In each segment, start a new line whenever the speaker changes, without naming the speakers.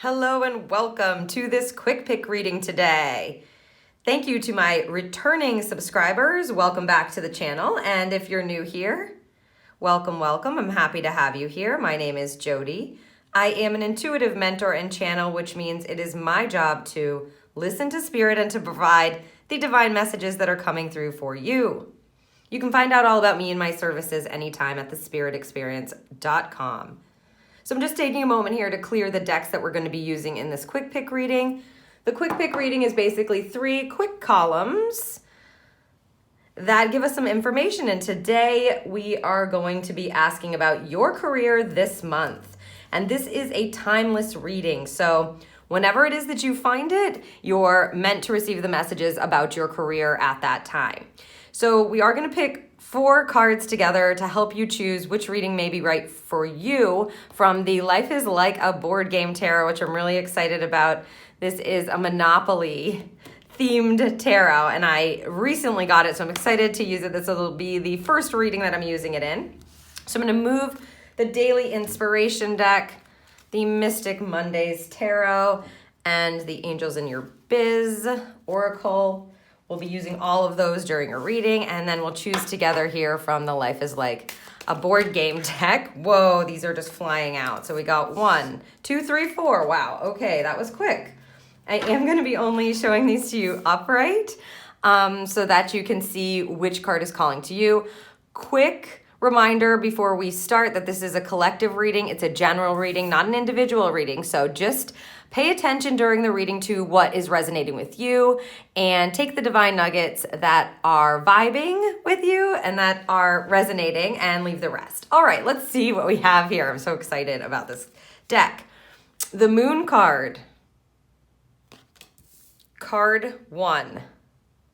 Hello and welcome to this quick pick reading today. Thank you to my returning subscribers. Welcome back to the channel. And if you're new here, welcome. I'm happy to have you here. My name is Jody. I am an intuitive mentor and channel, which means it is my job to listen to spirit and to provide the divine messages that are coming through for you. You can find out all about me and my services anytime at thespiritexperience.com. So I'm just taking a moment here to clear the decks that we're going to be using in this quick pick reading. The quick pick reading is basically 3 quick columns that give us some information. And today we are going to be asking about your career this month. And this is a timeless reading. So whenever it is that you find it, you're meant to receive the messages about your career at that time. So we are going to pick 4 cards together to help you choose which reading may be right for you from the Life is Like a Board Game Tarot, which I'm really excited about. This is a Monopoly themed tarot, and I recently got it, so I'm excited to use it. This will be the first reading that I'm using it in. So I'm going to move the Daily Inspiration deck, the Mystic Mondays Tarot, and the Angels in Your Biz Oracle. We'll be using all of those during a reading, and then we'll choose together here from the Life is Like a Board Game deck. Whoa, these are just flying out. So we got 1, 2, 3, 4. Wow, okay, that was quick. I am going to be only showing these to you upright so that you can see which card is calling to you. Quick reminder before we start that this is a collective reading. It's a general reading, not an individual reading. So just pay attention during the reading to what is resonating with you and take the divine nuggets that are vibing with you and that are resonating and leave the rest. All right, let's see what we have here. I'm so excited about this deck. The Moon card. Card 1.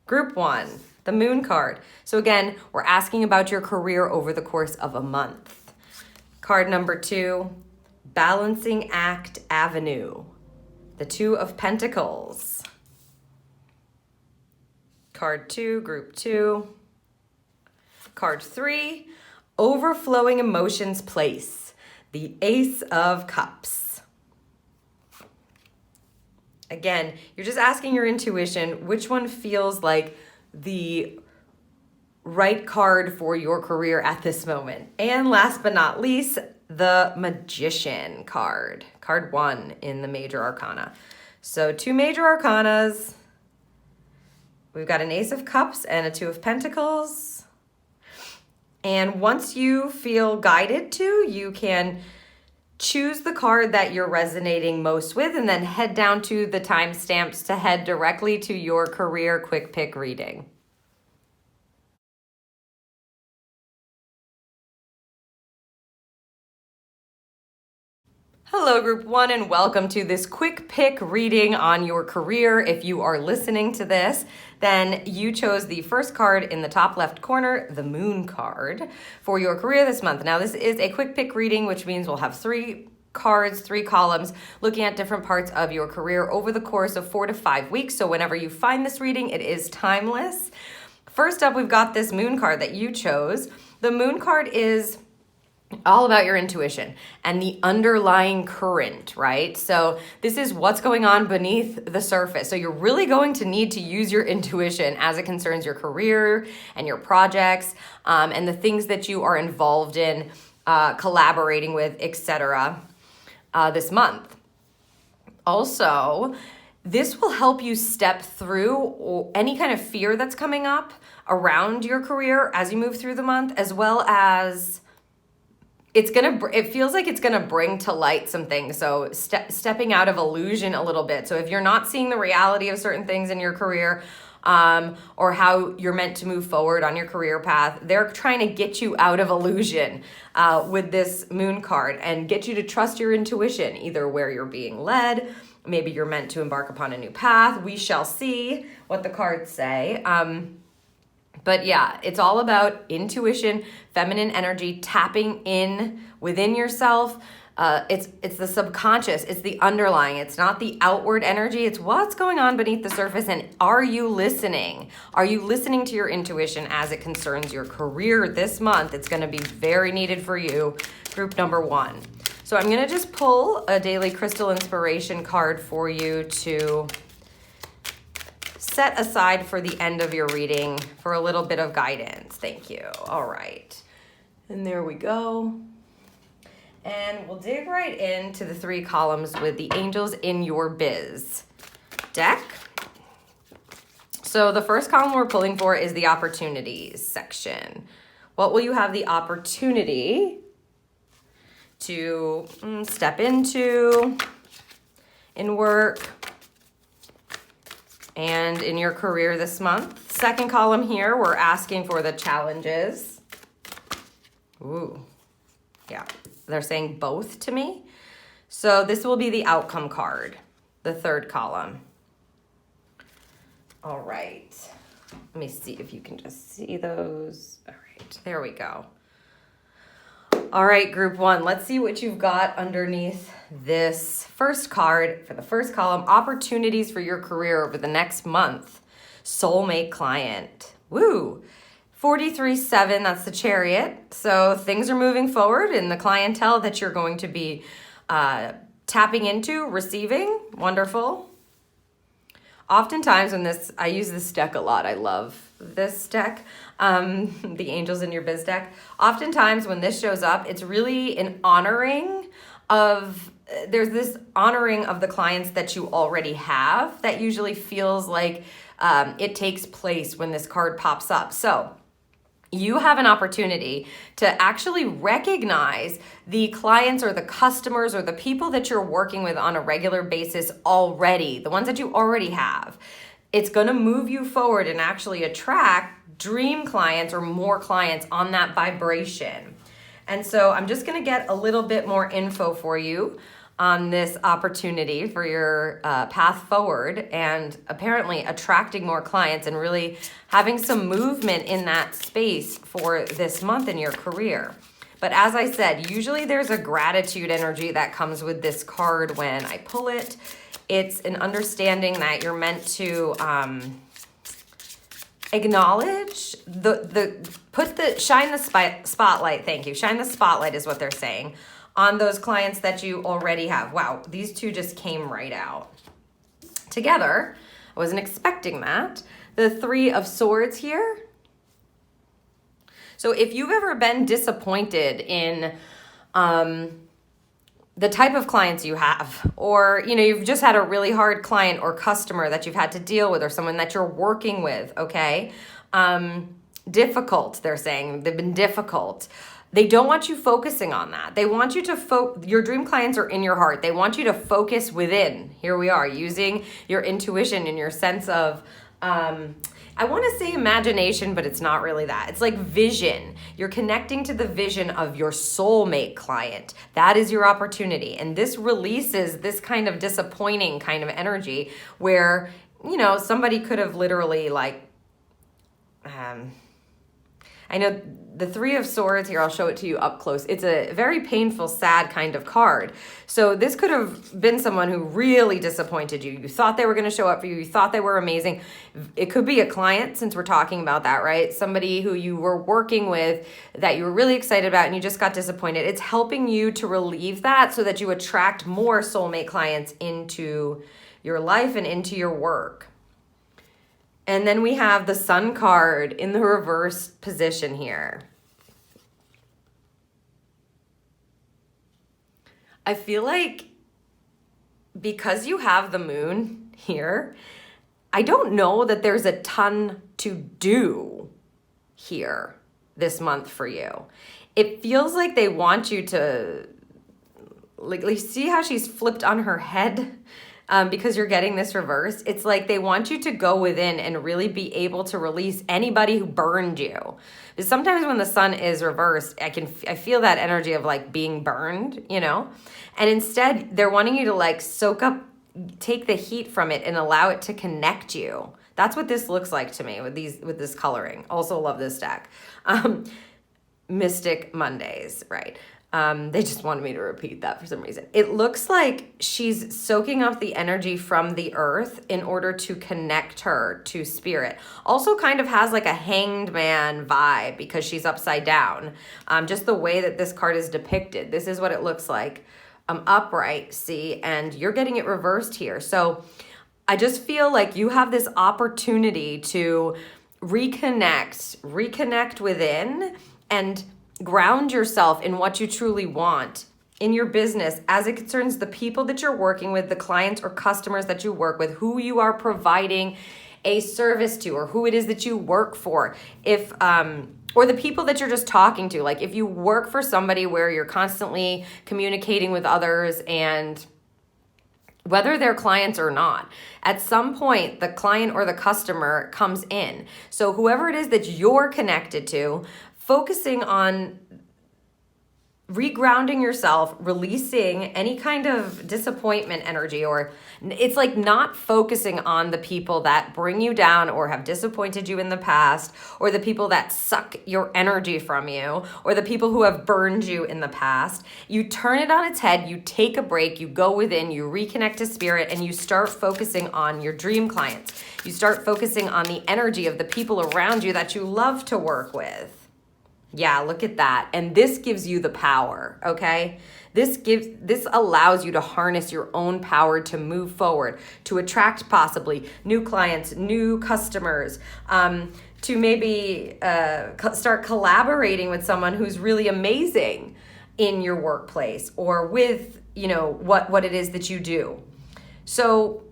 Group 1. The Moon card. So again, we're asking about your career over the course of a month. Card number 2. Balancing Act Avenue. The 2 of Pentacles. Card 2, Group 2. Card 3, Overflowing Emotions Place. The Ace of Cups. Again, you're just asking your intuition which one feels like the right card for your career at this moment. And last but not least, the Magician card. Card 1 in the Major Arcana. So 2 Major Arcanas. We've got an Ace of Cups and a 2 of Pentacles. And once you feel guided to, you can choose the card that you're resonating most with and then head down to the timestamps to head directly to your career quick pick reading. Hello, Group 1, and welcome to this quick pick reading on your career. If you are listening to this, then you chose the first card in the top left corner, the Moon card, for your career this month. Now, this is a quick pick reading, which means we'll have 3 cards, 3 columns, looking at different parts of your career over the course of 4 to 5 weeks. So whenever you find this reading, it is timeless. First up, we've got this Moon card that you chose. The Moon card is all about your intuition and the underlying current, right? So this is what's going on beneath the surface. So you're really going to need to use your intuition as it concerns your career and your projects and the things that you are involved in, collaborating with, etc. This month. Also, this will help you step through any kind of fear that's coming up around your career as you move through the month, as well as it feels like it's gonna bring to light some things. So stepping out of illusion a little bit. So if you're not seeing the reality of certain things in your career, or how you're meant to move forward on your career path, they're trying to get you out of illusion with this Moon card and get you to trust your intuition, either where you're being led, maybe you're meant to embark upon a new path. We shall see what the cards say. But yeah, it's all about intuition, feminine energy, tapping in within yourself. It's the subconscious, it's the underlying, it's not the outward energy, it's what's going on beneath the surface. And are you listening? Are you listening to your intuition as it concerns your career this month? It's going to be very needed for you, group number 1. So I'm going to just pull a daily crystal inspiration card for you to set aside for the end of your reading for a little bit of guidance. Thank you. All right. And there we go. And we'll dig right into the 3 columns with the Angels in Your Biz deck. So the first column we're pulling for is the opportunities section. What will you have the opportunity to step into in work and in your career this month? Second column here, we're asking for the challenges. Ooh, yeah, they're saying both to me. So this will be the outcome card, the third column. All right, let me see if you can just see those. All right, there we go. All right, group 1, let's see what you've got underneath this first card for the first column, opportunities for your career over the next month. Soulmate client. Woo! 43-7, that's the Chariot. So things are moving forward in the clientele that you're going to be tapping into, receiving. Wonderful. Oftentimes when I use this deck a lot. I love this deck, the Angels in Your Biz deck. Oftentimes when this shows up, it's really an honoring of, there's this honoring of the clients that you already have that usually feels like it takes place when this card pops up. So you have an opportunity to actually recognize the clients or the customers or the people that you're working with on a regular basis already, the ones that you already have. It's going to move you forward and actually attract dream clients or more clients on that vibration. And so I'm just going to get a little bit more info for you on this opportunity for your path forward and apparently attracting more clients and really having some movement in that space for this month in your career. But as I said, usually there's a gratitude energy that comes with this card when I pull it. It's an understanding that you're meant to acknowledge shine the spotlight. Thank you. Shine the spotlight is what they're saying on those clients that you already have. Wow, these two just came right out together. I wasn't expecting that. The 3 of Swords here. So if you've ever been disappointed in the type of clients you have, or you've just had a really hard client or customer that you've had to deal with, or someone that you're working with, okay? Difficult, they're saying. They've been difficult. They don't want you focusing on that. They want you to your dream clients are in your heart. They want you to focus within. Here we are, using your intuition and your sense of, I want to say imagination, but it's not really that. It's like vision. You're connecting to the vision of your soulmate client. That is your opportunity. And this releases this kind of disappointing kind of energy where, somebody could have literally I know the 3 of Swords here, I'll show it to you up close. It's a very painful, sad kind of card. So this could have been someone who really disappointed you. You thought they were going to show up for you. You thought they were amazing. It could be a client, since we're talking about that, right? Somebody who you were working with that you were really excited about and you just got disappointed. It's helping you to relieve that so that you attract more soulmate clients into your life and into your work. And then we have the Sun card in the reverse position here. I feel like because you have the Moon here, I don't know that there's a ton to do here this month for you. It feels like they want you to, see how she's flipped on her head? Because you're getting this reverse. It's like they want you to go within and really be able to release anybody who burned you. Because sometimes when the Sun is reversed, I feel that energy of being burned, And instead, they're wanting you to soak up, take the heat from it and allow it to connect you. That's what this looks like to me with this coloring. Also love this deck. Mystic Mondays, right? They just wanted me to repeat that for some reason. It looks like she's soaking up the energy from the earth in order to connect her to spirit. Also kind of has a hanged man vibe because she's upside down. Just the way that this card is depicted. This is what it looks like upright, see, and you're getting it reversed here. So I just feel like you have this opportunity to reconnect within and ground yourself in what you truly want in your business as it concerns the people that you're working with, the clients or customers that you work with, who you are providing a service to, or who it is that you work for. If or the people that you're just talking to. Like if you work for somebody where you're constantly communicating with others, and whether they're clients or not, at some point the client or the customer comes in. So whoever it is that you're connected to, focusing on regrounding yourself, releasing any kind of disappointment energy, or it's like not focusing on the people that bring you down or have disappointed you in the past, or the people that suck your energy from you, or the people who have burned you in the past. You turn it on its head, you take a break, you go within, you reconnect to spirit, and you start focusing on your dream clients. You start focusing on the energy of the people around you that you love to work with. Yeah, look at that. And this gives you the power, okay? This allows you to harness your own power to move forward, to attract possibly new clients, new customers, to maybe start collaborating with someone who's really amazing in your workplace, or with, what it is that you do. So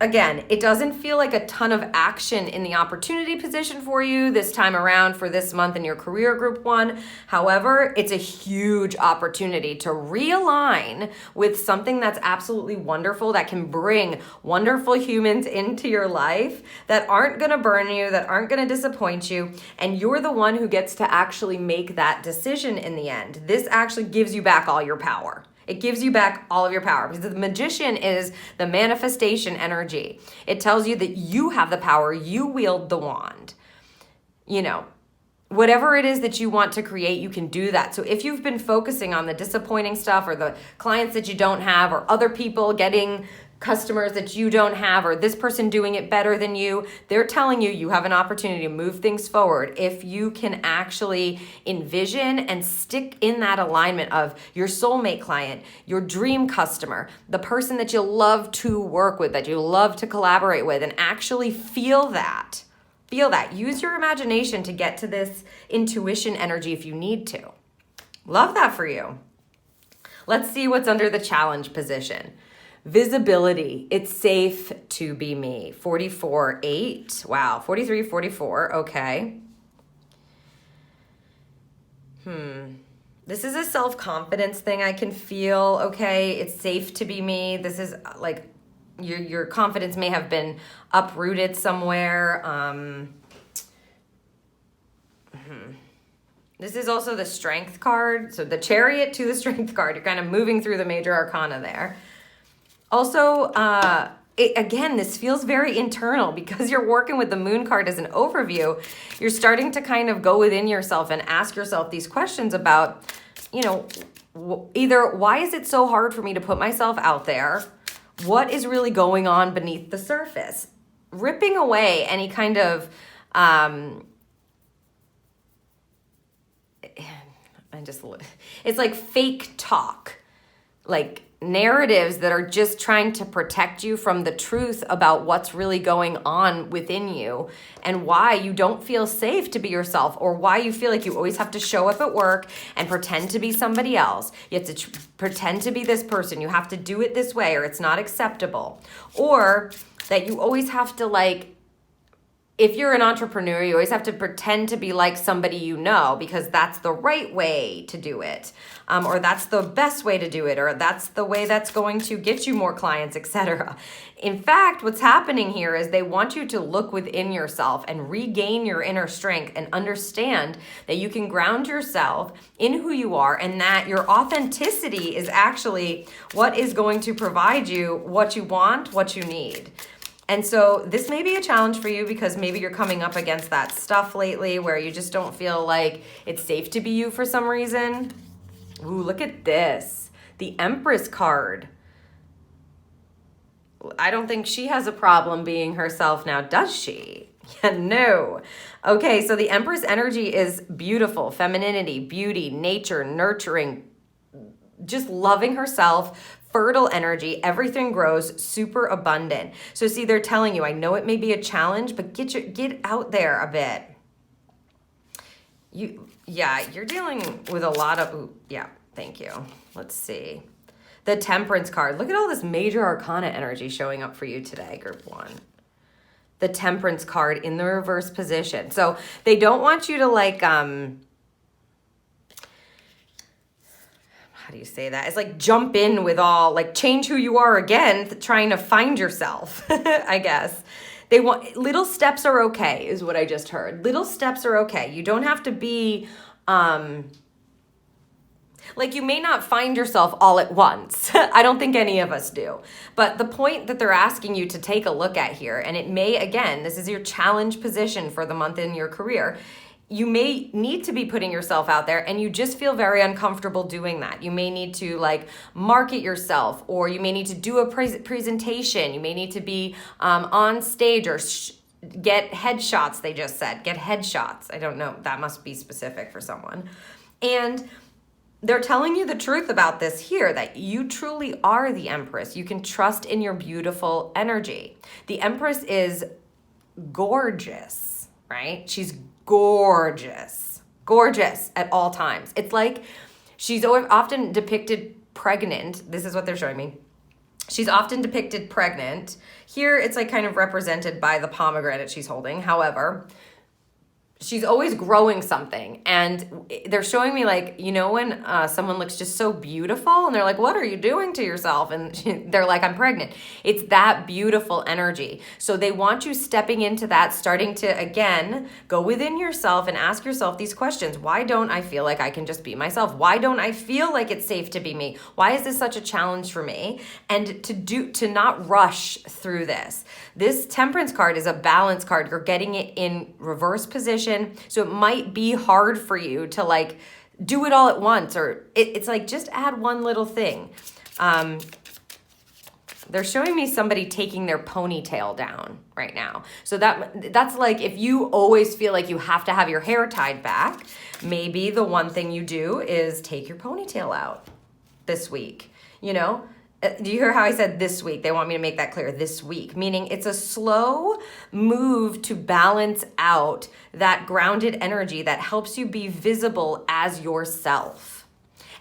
again, it doesn't feel like a ton of action in the opportunity position for you this time around for this month in your career group 1. However, it's a huge opportunity to realign with something that's absolutely wonderful, that can bring wonderful humans into your life that aren't going to burn you, that aren't going to disappoint you, and you're the one who gets to actually make that decision in the end. This actually gives you back all your power. It gives you back all of your power, because the magician is the manifestation energy. It tells you that you have the power, you wield the wand. Whatever it is that you want to create, you can do that. So if you've been focusing on the disappointing stuff, or the clients that you don't have, or other people getting customers that you don't have, or this person doing it better than you, they're telling you you have an opportunity to move things forward if you can actually envision and stick in that alignment of your soulmate client, your dream customer, the person that you love to work with, that you love to collaborate with, and actually feel that. Feel that. Use your imagination to get to this intuition energy if you need to. Love that for you. Let's see what's under the challenge position. Visibility. It's safe to be me. 44-8. Wow. 43-44. Okay. This is a self-confidence thing I can feel. Okay. It's safe to be me. This is like your confidence may have been uprooted somewhere. This is also the Strength card. So the Chariot to the Strength card. You're kind of moving through the major arcana there. Also, again, this feels very internal, because you're working with the Moon card as an overview. You're starting to kind of go within yourself and ask yourself these questions about, either why is it so hard for me to put myself out there? What is really going on beneath the surface? Ripping away any kind of, it's like fake talk, like narratives that are just trying to protect you from the truth about what's really going on within you, and why you don't feel safe to be yourself, or why you feel like you always have to show up at work and pretend to be somebody else. You have to pretend to be this person. You have to do it this way, or it's not acceptable. Or that you always have to, if you're an entrepreneur, you always have to pretend to be like somebody because that's the right way to do it, or that's the best way to do it, or that's the way that's going to get you more clients, etc. In fact, what's happening here is they want you to look within yourself and regain your inner strength, and understand that you can ground yourself in who you are, and that your authenticity is actually what is going to provide you what you want, what you need. And so this may be a challenge for you, because maybe you're coming up against that stuff lately where you just don't feel like it's safe to be you for some reason. Ooh, look at this. The Empress card. I don't think she has a problem being herself now, does she? Yeah, no. Okay, so the Empress energy is beautiful, femininity, beauty, nature, nurturing, just loving herself, fertile energy, everything grows, super abundant. So see, they're telling you, I know it may be a challenge, but get out there a bit. You're dealing with a lot of, thank you. Let's see. The Temperance card. Look at all this major arcana energy showing up for you today, group 1. The Temperance card in the reverse position. So they don't want you to like, how do you say that? It's like jump in with all, like change who you are again, trying to find yourself, I guess. They want, little steps are okay, is what I just heard. Little steps are okay. You don't have to be, like you may not find yourself all at once. I don't think any of us do. But the point that they're asking you to take a look at here, and it may, again, this is your challenge position for the month in your career. You may need to be putting yourself out there and you just feel very uncomfortable doing that. You may need to like market yourself, or you may need to do a presentation. You may need to be on stage or get headshots, they just said. Get headshots. I don't know. That must be specific for someone. And they're telling you the truth about this here, that you truly are the Empress. You can trust in your beautiful energy. The Empress is gorgeous, right? She's gorgeous at all times. It's like she's often depicted pregnant. This is what they're showing me. She's often depicted pregnant. Here it's like kind of represented by the pomegranate she's holding. However, she's always growing something, and they're showing me like, you know, when someone looks just so beautiful and they're like, what are you doing to yourself? And they're like, I'm pregnant. It's that beautiful energy. So they want you stepping into that, starting to, again, go within yourself and ask yourself these questions. Why don't I feel like I can just be myself? Why don't I feel like it's safe to be me? Why is this such a challenge for me? And to not rush through this. This Temperance card is a balance card. You're getting it in reverse position. So it might be hard for you to like do it all at once, or it's like just add one little thing. They're showing me somebody taking their ponytail down right now. So that's like if you always feel like you have to have your hair tied back, maybe the one thing you do is take your ponytail out this week, you know? Do you hear how I said this week? They want me to make that clear, this week, meaning it's a slow move to balance out that grounded energy that helps you be visible as yourself.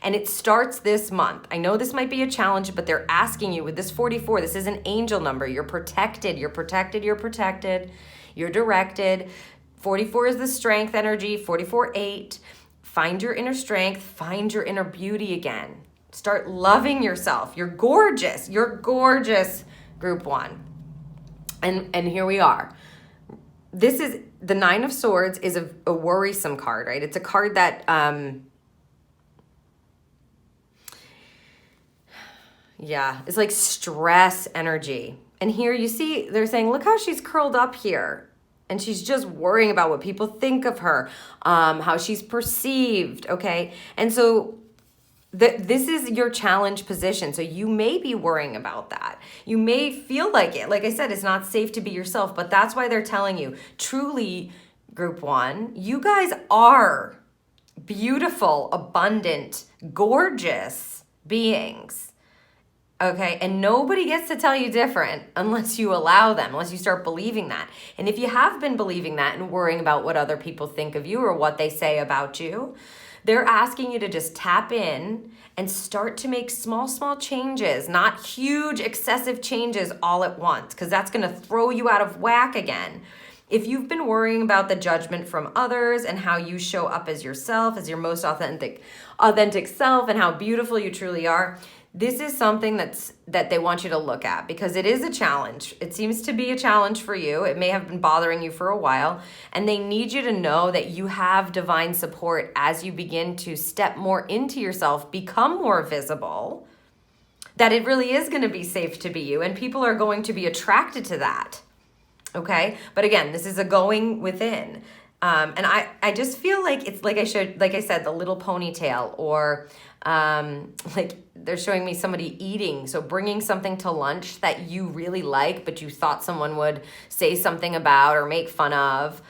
And it starts this month. I know this might be a challenge, but they're asking you with this 44, this is an angel number. You're protected, you're protected, you're protected, you're directed. 44 is the strength energy, 44-8. Find your inner strength, find your inner beauty again. Start loving yourself. You're gorgeous. You're gorgeous, group 1. And here we are. This is the 9 of Swords is a worrisome card, right? It's a card that it's like stress energy. And here you see they're saying, look how she's curled up here. And she's just worrying about what people think of her, how she's perceived, okay? And so this is your challenge position. So you may be worrying about that. You may feel like it. Like I said, it's not safe to be yourself, but that's why they're telling you, truly, group 1, you guys are beautiful, abundant, gorgeous beings. Okay, and nobody gets to tell you different unless you allow them, unless you start believing that. And if you have been believing that and worrying about what other people think of you or what they say about you, they're asking you to just tap in and start to make small changes, not huge, excessive changes all at once, because that's going to throw you out of whack again. If you've been worrying about the judgment from others and how you show up as yourself, as your most authentic self, and how beautiful you truly are, this is something that they want you to look at, because it is a challenge. It seems to be a challenge for you. It may have been bothering you for a while, and they need you to know that you have divine support as you begin to step more into yourself, become more visible, that it really is going to be safe to be you, and people are going to be attracted to that. Okay? But again, this is a going within. And I just feel like it's like I said, the little ponytail, or like they're showing me somebody eating. So bringing something to lunch that you really like, but you thought someone would say something about or make fun of,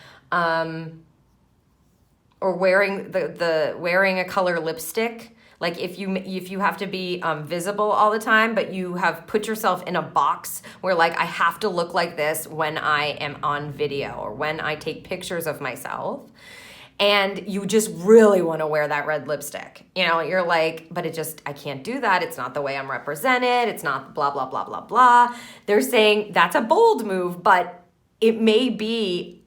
or wearing wearing a color lipstick. Like if you have to be visible all the time, but you have put yourself in a box where like I have to look like this when I am on video or when I take pictures of myself, and you just really want to wear that red lipstick. You know, you're like, but I can't do that. It's not the way I'm represented. It's not blah, blah, blah, blah, blah. They're saying that's a bold move, but it may be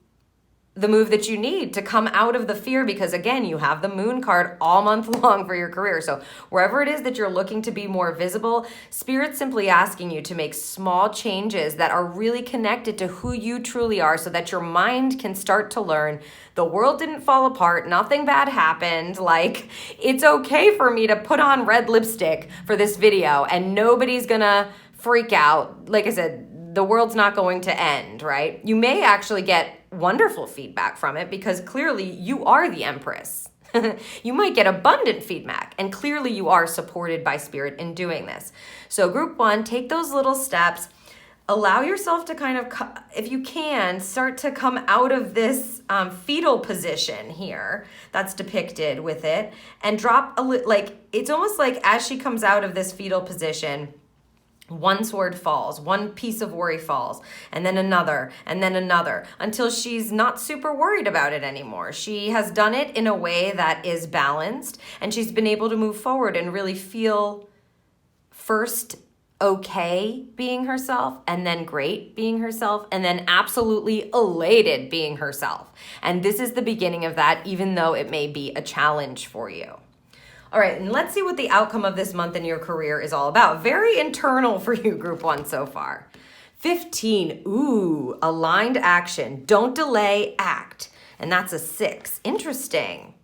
the move that you need to come out of the fear, because again, you have the moon card all month long for your career. So wherever it is that you're looking to be more visible, Spirit's simply asking you to make small changes that are really connected to who you truly are, so that your mind can start to learn the world didn't fall apart, nothing bad happened, like it's okay for me to put on red lipstick for this video and nobody's gonna freak out. Like I said, the world's not going to end, right? You may actually get wonderful feedback from it, because clearly you are the Empress. You might get abundant feedback, and clearly you are supported by Spirit in doing this. So group 1, take those little steps. Allow yourself to kind of, if you can, start to come out of this fetal position here that's depicted with it, and drop like, it's almost like as she comes out of this fetal position, one sword falls, one piece of worry falls, and then another, until she's not super worried about it anymore. She has done it in a way that is balanced, and she's been able to move forward and really feel first okay being herself, and then great being herself, and then absolutely elated being herself. And this is the beginning of that, even though it may be a challenge for you. All right, and let's see what the outcome of this month in your career is all about. Very internal for you, group 1 so far. 15, ooh, aligned action. Don't delay, act. And that's a 6. Interesting.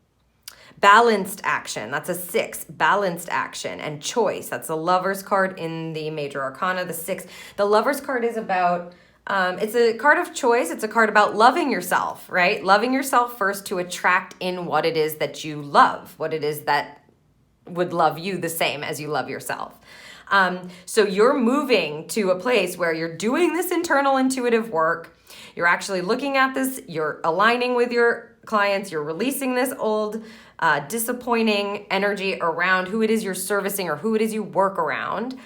Balanced action. That's a 6. Balanced action. And choice. That's the Lover's card in the Major Arcana, the 6. The Lover's card is about, it's a card of choice. It's a card about loving yourself, right? Loving yourself first to attract in what it is that you love, what it is that would love you the same as you love yourself. So you're moving to a place where you're doing this internal intuitive work. You're actually looking at this. You're aligning with your clients. You're releasing this old disappointing energy around who it is you're servicing or who it is you work around.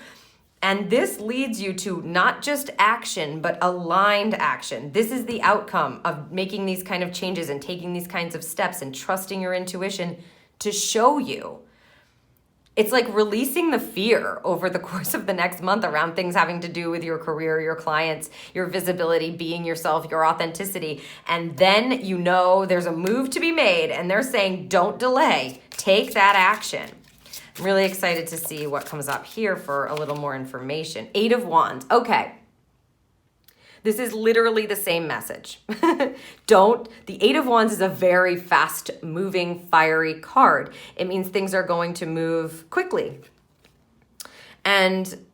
And this leads you to not just action, but aligned action. This is the outcome of making these kind of changes and taking these kinds of steps and trusting your intuition to show you. It's like releasing the fear over the course of the next month around things having to do with your career, your clients, your visibility, being yourself, your authenticity. And then you know there's a move to be made, and they're saying, don't delay, take that action. I'm really excited to see what comes up here for a little more information. 8 of Wands. Okay. This is literally the same message. The 8 of Wands is a very fast moving, fiery card. It means things are going to move quickly. And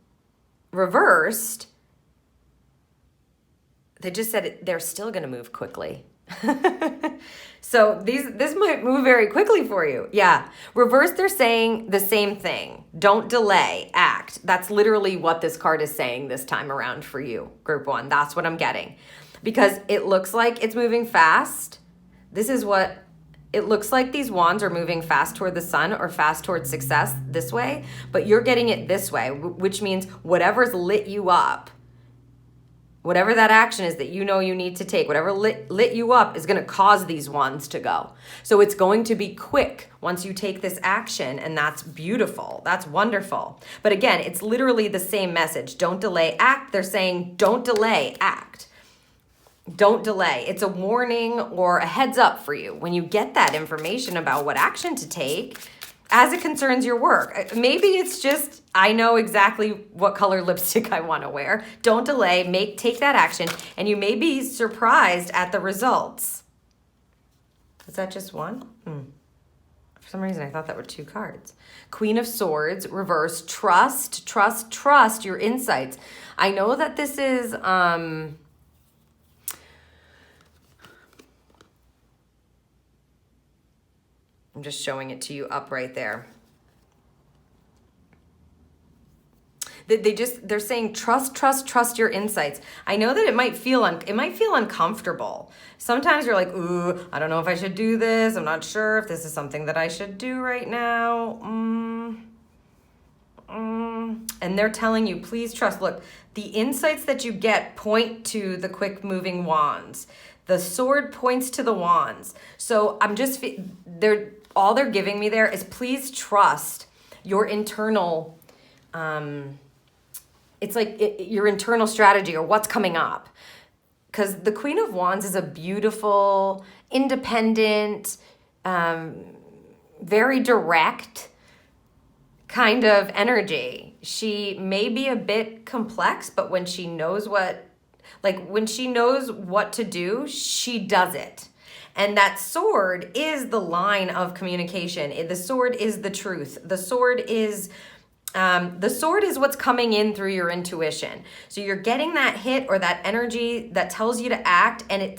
reversed, they just said they're still going to move quickly. So this might move very quickly for you. Yeah. Reverse, they're saying the same thing. Don't delay, act. That's literally what this card is saying this time around for you, group 1. That's what I'm getting. Because it looks like it's moving fast. This is what it looks like. These wands are moving fast toward the sun or fast toward success this way, but you're getting it this way, which means whatever's lit you up, whatever that action is that you know you need to take, whatever lit you up is going to cause these wands to go. So it's going to be quick once you take this action, and that's beautiful. That's wonderful. But again, it's literally the same message. Don't delay, act. They're saying don't delay, act. Don't delay. It's a warning or a heads up for you when you get that information about what action to take as it concerns your work. Maybe it's just, I know exactly what color lipstick I want to wear. Don't delay, take that action, and you may be surprised at the results. Is that just one? For some reason, I thought that were 2 cards. Queen of Swords, reverse, trust your insights. I know that this is, I'm just showing it to you up right there. They're saying trust your insights. I know that it might feel uncomfortable. Sometimes you're like, ooh, I don't know if I should do this. I'm not sure if this is something that I should do right now. And they're telling you, please trust. Look, the insights that you get point to the quick moving wands. The sword points to the wands. So all they're giving me there is please trust your internal, it's like your internal strategy or what's coming up. Because the Queen of Wands is a beautiful, independent, very direct kind of energy. She may be a bit complex, but when she knows what to do, she does it. And that sword is the line of communication. The sword is the truth. The sword is what's coming in through your intuition. So you're getting that hit or that energy that tells you to act, and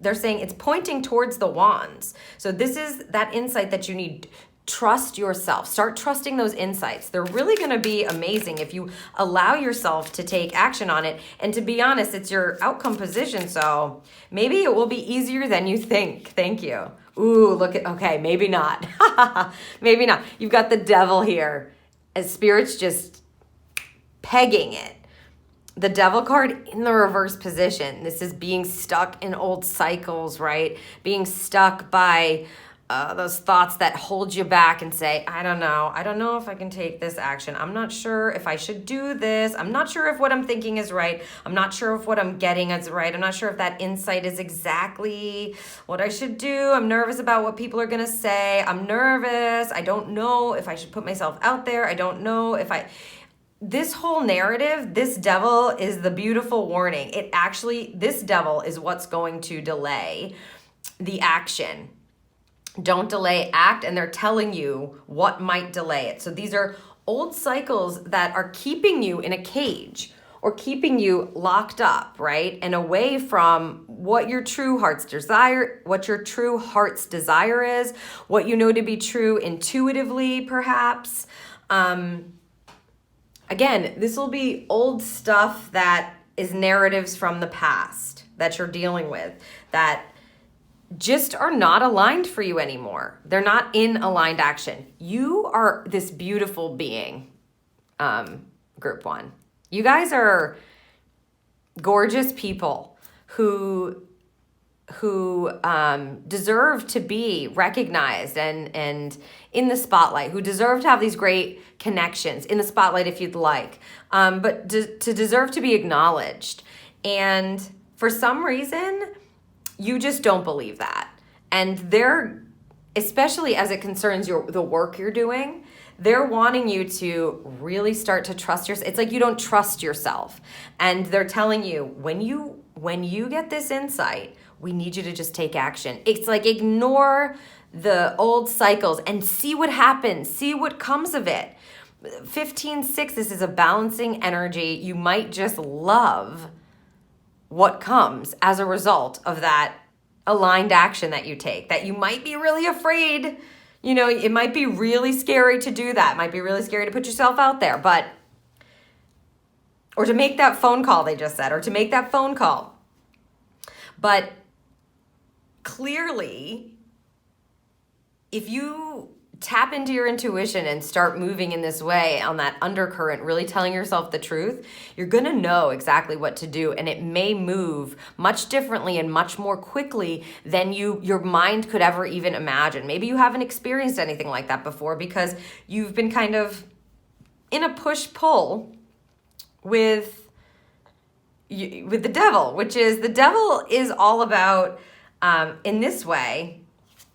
they're saying it's pointing towards the wands. So this is that insight that you need. Trust yourself. Start trusting those insights. They're really going to be amazing if you allow yourself to take action on it. And to be honest, it's your outcome position, so maybe it will be easier than you think. Thank you. Ooh, okay, maybe not. Maybe not. You've got the devil here, as Spirit's just pegging it. The devil card in the reverse position. This is being stuck in old cycles, right? Being stuck by those thoughts that hold you back and say, I don't know if I can take this action. I'm not sure if I should do this. I'm not sure if what I'm thinking is right. I'm not sure if what I'm getting is right. I'm not sure if that insight is exactly what I should do. I'm nervous about what people are going to say. I'm nervous. I don't know if I should put myself out there. I don't know if this whole narrative, this devil is the beautiful warning. This devil is what's going to delay the action. Don't delay, act, and they're telling you what might delay it. So these are old cycles that are keeping you in a cage or keeping you locked up, right? And away from what your true heart's desire is, what you know to be true intuitively, perhaps. Again, this will be old stuff that is narratives from the past that you're dealing with that just are not aligned for you anymore. They're not in aligned action. You are this beautiful being, group one. You guys are gorgeous people who deserve to be recognized and in the spotlight, who deserve to have these great connections in the spotlight if you'd like, but to deserve to be acknowledged. And for some reason, you just don't believe that. And they're, especially as it concerns the work you're doing, they're wanting you to really start to trust yourself. It's like you don't trust yourself. And they're telling you, when you get this insight, we need you to just take action. It's like ignore the old cycles and see what happens, see what comes of it. 15-6, this is a balancing energy. You might just love what comes as a result of that aligned action that you take, that you might be really afraid. You know, it might be really scary to do that. It might be really scary to put yourself out there, or to make that phone call they just said, or to make that phone call. But clearly, if you tap into your intuition and start moving in this way on that undercurrent, really telling yourself the truth, you're going to know exactly what to do. And it may move much differently and much more quickly than your mind could ever even imagine. Maybe you haven't experienced anything like that before because you've been kind of in a push-pull with the devil, which is the devil is all about, in this way,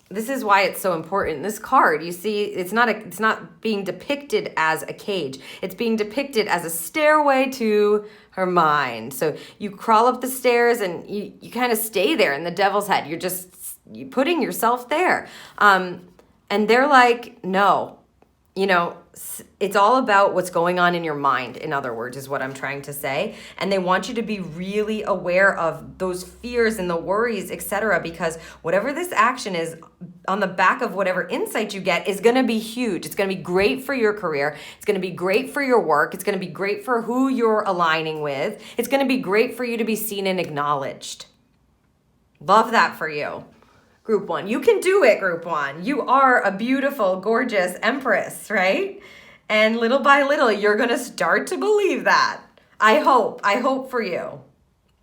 this is why it's so important. This card, you see, it's not being depicted as a cage. It's being depicted as a stairway to her mind. So you crawl up the stairs and you kind of stay there in the devil's head. You're putting yourself there. And they're like, no, it's all about what's going on in your mind, in other words, is what I'm trying to say. And they want you to be really aware of those fears and the worries, etc., because whatever this action is on the back of whatever insight you get is going to be huge. It's going to be great for your career. It's going to be great for your work. It's going to be great for who you're aligning with. It's going to be great for you to be seen and acknowledged. Love that for you. Group one. You can do it, group one. You are a beautiful, gorgeous empress, right? And little by little, you're going to start to believe that. I hope for you.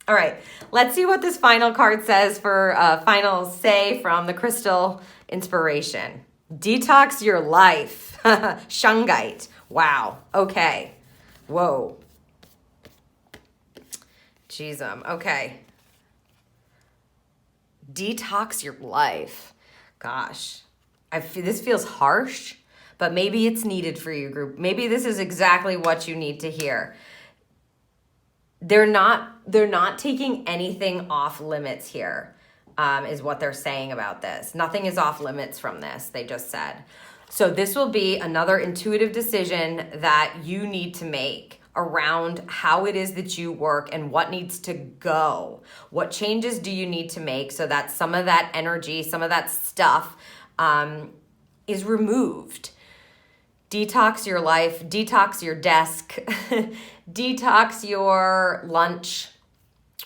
All right, let's see what this final card says for final say from the crystal inspiration. Detox your life. Shungite. Wow. Okay. Whoa. Jeez, okay. Detox your life. Gosh, this feels harsh, but maybe it's needed for you, group. Maybe this is exactly what you need to hear. They're not taking anything off limits here, is what they're saying about this. Nothing is off limits from this, they just said. So this will be another intuitive decision that you need to make around how it is that you work and what needs to go. What changes do you need to make so that some of that energy, some of that stuff is removed? Detox your life, detox your desk, detox your lunch,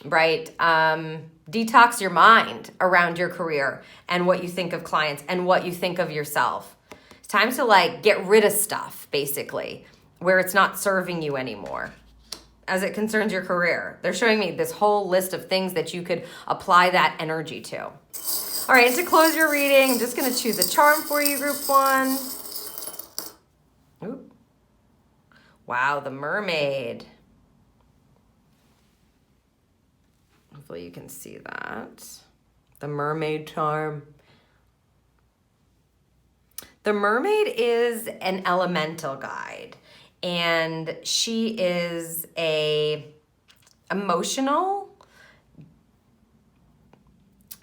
right? Detox your mind around your career and what you think of clients and what you think of yourself. It's time to get rid of stuff, basically, where it's not serving you anymore as it concerns your career. They're showing me this whole list of things that you could apply that energy to. All right, to close your reading, I'm just going to choose a charm for you, group one. Ooh. Wow, the mermaid. Hopefully you can see that. The mermaid charm. The mermaid is an elemental guide, and she is a emotional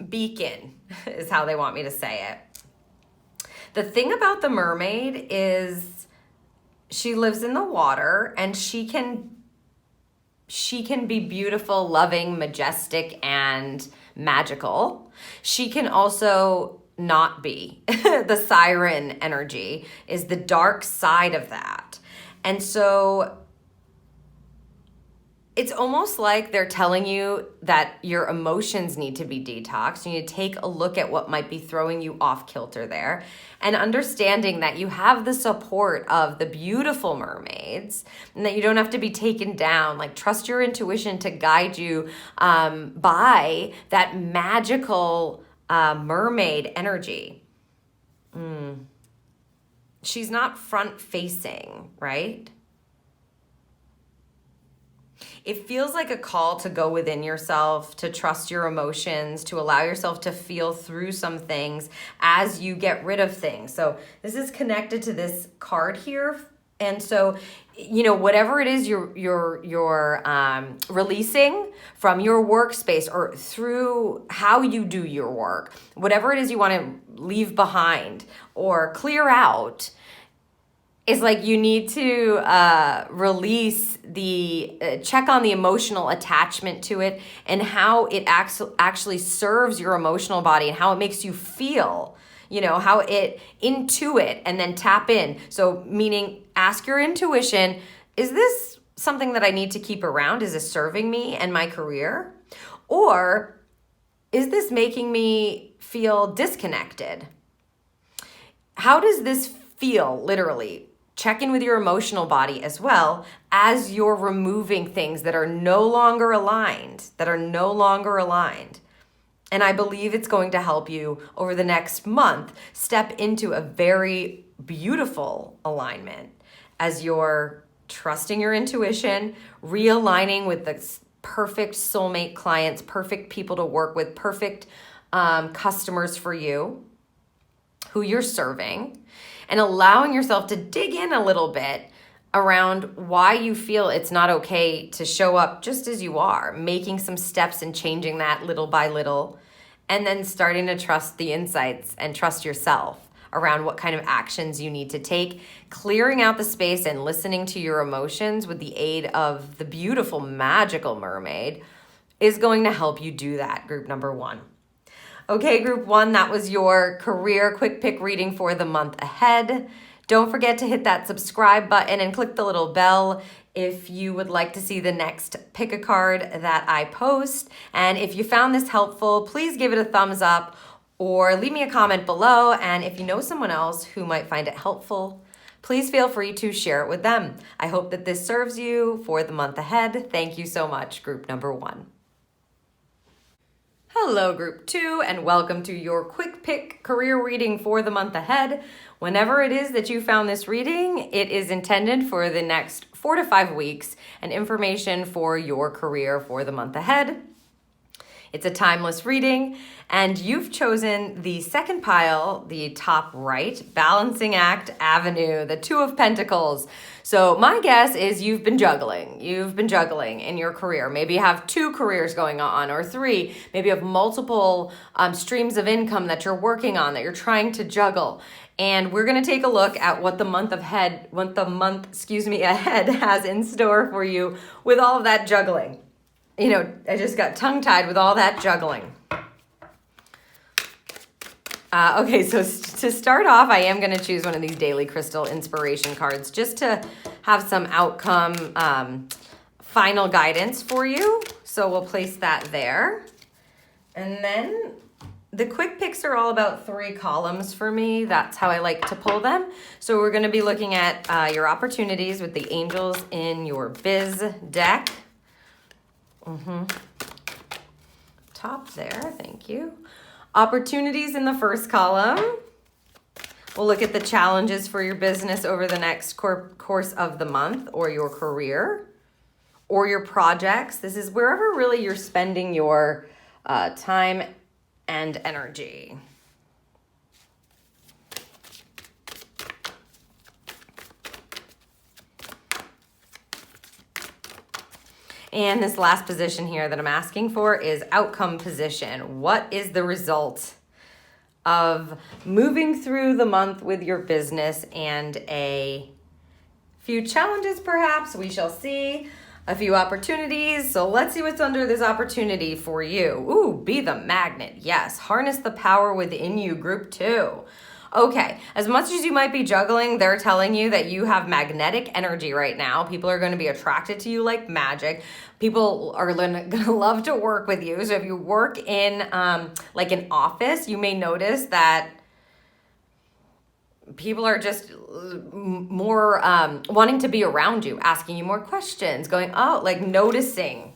beacon, is how they want me to say it. The thing about the mermaid is she lives in the water, and she can be beautiful, loving, majestic, and magical. She can also not be. The siren energy is the dark side of that. And so it's almost like they're telling you that your emotions need to be detoxed. You need to take a look at what might be throwing you off kilter there, and understanding that you have the support of the beautiful mermaids and that you don't have to be taken down. Trust your intuition to guide you by that magical mermaid energy. She's not front facing, right? It feels like a call to go within yourself, to trust your emotions, to allow yourself to feel through some things as you get rid of things. So this is connected to this card here. And so, whatever it is you're releasing from your workspace or through how you do your work, whatever it is you want to leave behind or clear out, is you need to release check on the emotional attachment to it and how it actually serves your emotional body and how it makes you feel, how it intuit and then tap in. So meaning ask your intuition, is this something that I need to keep around? Is this serving me and my career? Or is this making me feel disconnected? How does this feel, literally? Check in with your emotional body as well as you're removing things that are no longer aligned, And I believe it's going to help you over the next month step into a very beautiful alignment as you're trusting your intuition, realigning with the perfect soulmate clients, perfect people to work with, perfect customers for you, who you're serving, and allowing yourself to dig in a little bit around why you feel it's not okay to show up just as you are, making some steps and changing that little by little, and then starting to trust the insights and trust yourself around what kind of actions you need to take, clearing out the space and listening to your emotions with the aid of the beautiful, magical mermaid is going to help you do that, group number one. Okay, group one, that was your career quick pick reading for the month ahead. Don't forget to hit that subscribe button and click the little bell if you would like to see the next pick a card that I post. And if you found this helpful, please give it a thumbs up or leave me a comment below. And if you know someone else who might find it helpful, please feel free to share it with them. I hope that this serves you for the month ahead. Thank you so much, group number 1. Hello, group 2, and welcome to your quick pick career reading for the month ahead. Whenever it is that you found this reading, it is intended for the next 4 to 5 weeks and information for your career for the month ahead. It's a timeless reading, and you've chosen the second pile, the top right, Balancing Act Avenue, the Two of Pentacles. So my guess is you've been juggling. You've been juggling in your career. Maybe you have 2 careers going on or 3. Maybe you have multiple streams of income that you're working on, that you're trying to juggle. And we're going to take a look at what the month ahead has in store for you with all of that juggling. You know, I just got tongue-tied with all that juggling. Okay, so to start off, I am going to choose one of these Daily Crystal Inspiration cards just to have some outcome final guidance for you. So we'll place that there. And then the quick picks are all about 3 columns for me. That's how I like to pull them. So we're going to be looking at your opportunities with the Angels in Your Biz deck. Top there, thank you. Opportunities in the first column. We'll look at the challenges for your business over the next course of the month, or your career, or your projects. This is wherever really you're spending your time and energy. And this last position here that I'm asking for is outcome position. What is the result of moving through the month with your business and a few challenges perhaps? We shall see. A few opportunities. So let's see what's under this opportunity for you. Ooh, be the magnet. Yes, harness the power within you, group 2. Okay, as much as you might be juggling, they're telling you that you have magnetic energy right now. People are going to be attracted to you like magic. People are going to love to work with you. So if you work in like an office, you may notice that people are just more wanting to be around you, asking you more questions, going, oh, like noticing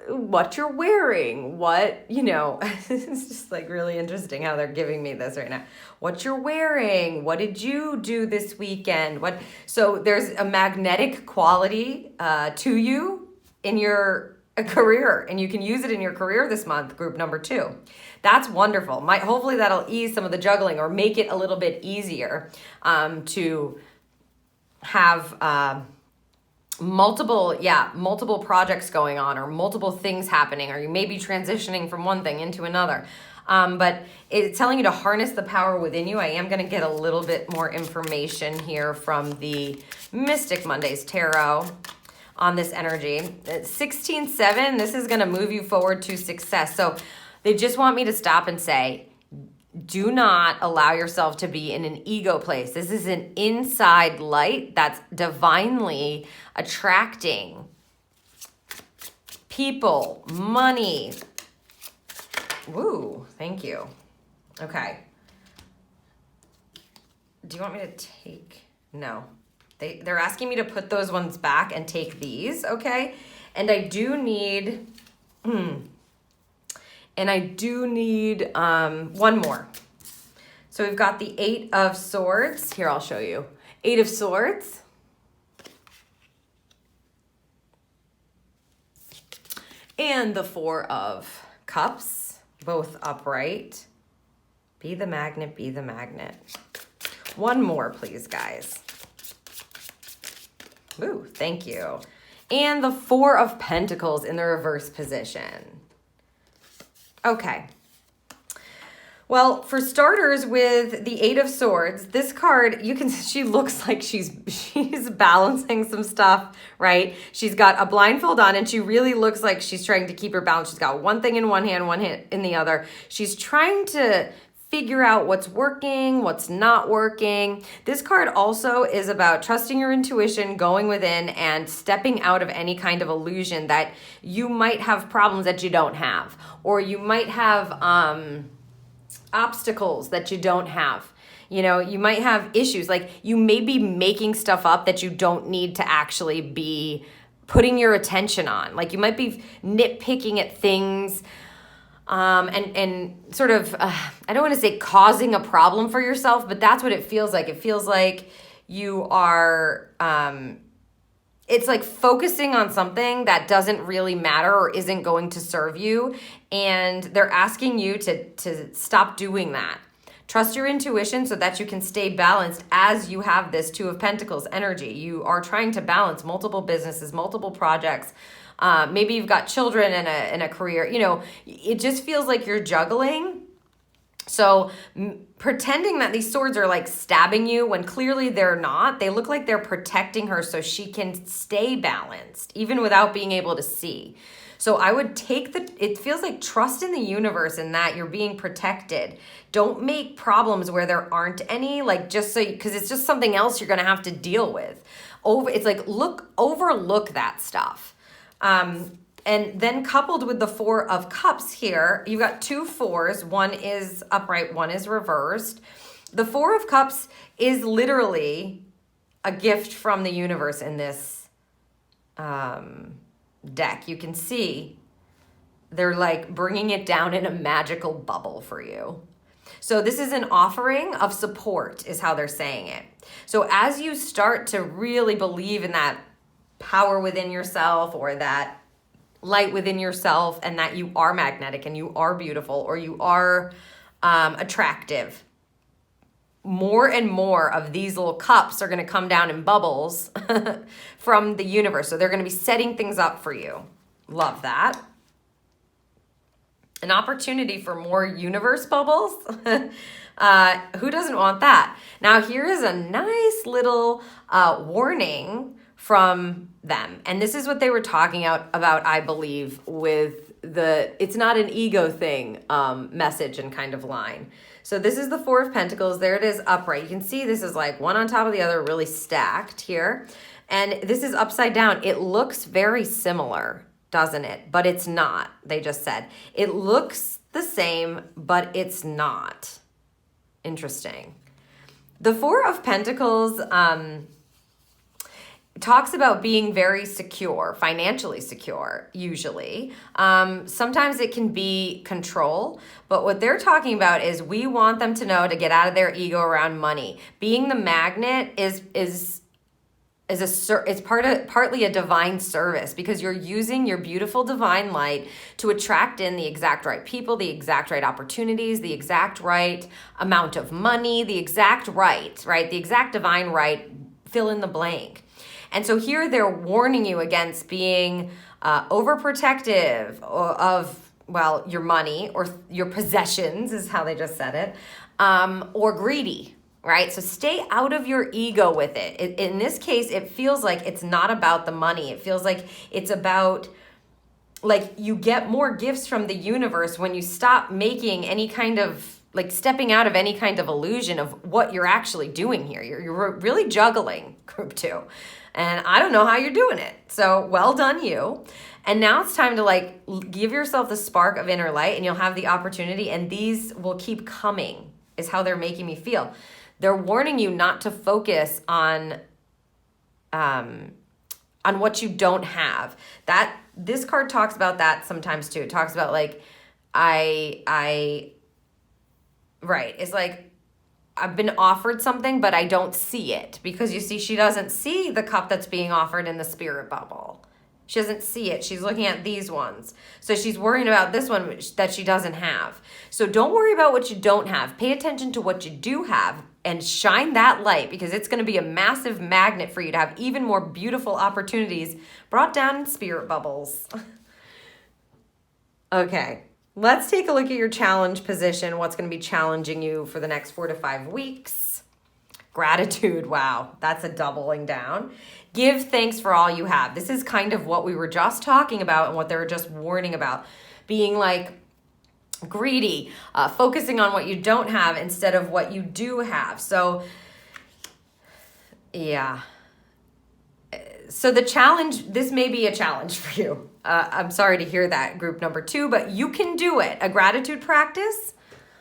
what you're wearing, it's just like really interesting how they're giving me this right now. What you're wearing, what did you do this weekend? So there's a magnetic quality to you in your career, and you can use it in your career this month, group number 2. That's wonderful. Hopefully that'll ease some of the juggling or make it a little bit easier to have multiple projects going on, or multiple things happening, or you may be transitioning from one thing into another. But it's telling you to harness the power within you. I am going to get a little bit more information here from the Mystic Mondays Tarot on this energy. 16-7, this is going to move you forward to success. So they just want me to stop and say, do not allow yourself to be in an ego place. This is an inside light that's divinely attracting people, money. Woo, thank you. Okay. Do you want me to take? No. They're asking me to put those ones back and take these, okay? And I do need... And I do need one more. So we've got the 8 of Swords. Here, I'll show you. 8 of Swords. And the 4 of Cups, both upright. Be the magnet, be the magnet. One more, please, guys. Ooh, thank you. And the 4 of Pentacles in the reverse position. Okay. Well, for starters, with the 8 of Swords, this card, she looks like she's balancing some stuff, right? She's got a blindfold on, and she really looks like she's trying to keep her balance. She's got one thing in one hand in the other. She's trying to figure out what's working, what's not working. This card also is about trusting your intuition, going within, and stepping out of any kind of illusion that you might have problems that you don't have, or you might have obstacles that you don't have. You know, you might have issues. Like you may be making stuff up that you don't need to actually be putting your attention on. Like you might be nitpicking at things and sort of, I don't want to say causing a problem for yourself, but that's what it feels like. It feels like you are, it's like focusing on something that doesn't really matter or isn't going to serve you. And they're asking you to stop doing that. Trust your intuition so that you can stay balanced as you have this Two of Pentacles energy. You are trying to balance multiple businesses, multiple projects. Maybe you've got children and a career. You know, it just feels like you're juggling. So pretending that these swords are like stabbing you when clearly they're not. They look like they're protecting her so she can stay balanced even without being able to see. So I would it feels like trust in the universe and that you're being protected. Don't make problems where there aren't any, like because it's just something else you're going to have to deal with. It's like overlook that stuff. And then coupled with the Four of Cups here, you've got two fours. One is upright, one is reversed. The Four of Cups is literally a gift from the universe in this deck. You can see they're like bringing it down in a magical bubble for you. So this is an offering of support is how they're saying it. So as you start to really believe in that power within yourself or that light within yourself and that you are magnetic and you are beautiful or you are attractive, more and more of these little cups are going to come down in bubbles from the universe. So they're going to be setting things up for you. Love that. An opportunity for more universe bubbles. Who doesn't want that? Now here is a nice little warning from them. And this is what they were talking about, I believe, with it's not an ego thing message and kind of line. So this is the Four of Pentacles. There it is upright. You can see this is like one on top of the other, really stacked here. And this is upside down. It looks very similar, doesn't it? But it's not, they just said. It looks the same, but it's not. Interesting. The Four of Pentacles talks about being very secure, financially secure, usually. Sometimes it can be control, but what they're talking about is we want them to know to get out of their ego around money. Being the magnet is partly a divine service because you're using your beautiful divine light to attract in the exact right people, the exact right opportunities, the exact right amount of money, the exact right, the exact divine right, fill in the blank. And so here they're warning you against being overprotective of, well, your money or your possessions is how they just said it, or greedy, right? So stay out of your ego with it. In this case, it feels like it's not about the money. It feels like it's about, like, you get more gifts from the universe when you stop making any kind of, like, stepping out of any kind of illusion of what you're actually doing here. You're really juggling, group 2. And I don't know how you're doing it. So well done, you. And now it's time to like give yourself the spark of inner light and you'll have the opportunity and these will keep coming is how they're making me feel. They're warning you not to focus on what you don't have. This card talks about that sometimes too. It talks about like, it's like, I've been offered something, but I don't see it because you see, she doesn't see the cup that's being offered in the spirit bubble. She doesn't see it. She's looking at these ones. So she's worrying about this one that she doesn't have. So don't worry about what you don't have. Pay attention to what you do have and shine that light because it's going to be a massive magnet for you to have even more beautiful opportunities brought down in spirit bubbles. Okay. Let's take a look at your challenge position, what's going to be challenging you for the next 4 to 5 weeks. Gratitude, wow, that's a doubling down. Give thanks for all you have. This is kind of what we were just talking about and what they were just warning about. Being like greedy, focusing on what you don't have instead of what you do have. So, yeah. So the challenge, this may be a challenge for you. I'm sorry to hear that, group number 2, but you can do it. A gratitude practice,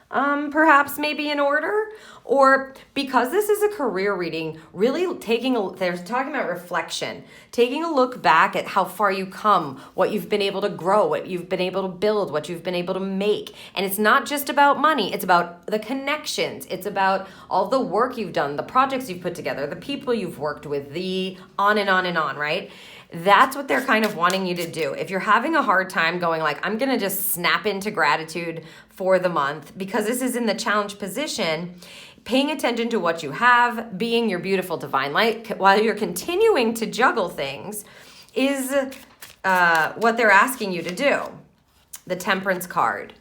perhaps maybe in order, Or because this is a career reading, really they're talking about reflection, taking a look back at how far you come, what you've been able to grow, what you've been able to build, what you've been able to make. And it's not just about money, it's about the connections. It's about all the work you've done, the projects you've put together, the people you've worked with, the on and on and on, right? That's what they're kind of wanting you to do. If you're having a hard time going like, I'm going to just snap into gratitude for the month, because this is in the challenge position, paying attention to what you have, being your beautiful divine light, while you're continuing to juggle things, is what they're asking you to do. The Temperance card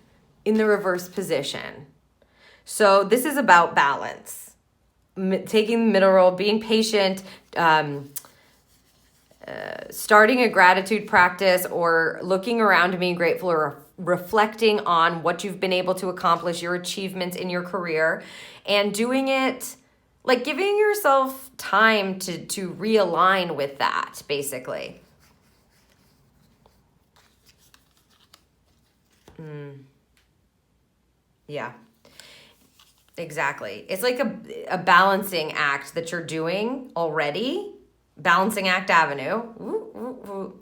in the reverse position. So this is about balance, taking the middle role, being patient, starting a gratitude practice, or looking around and being grateful, or reflecting on what you've been able to accomplish, your achievements in your career, and doing it like giving yourself time to realign with that, basically. Yeah, exactly. It's like a balancing act that you're doing already. Balancing act avenue. Ooh, ooh, ooh.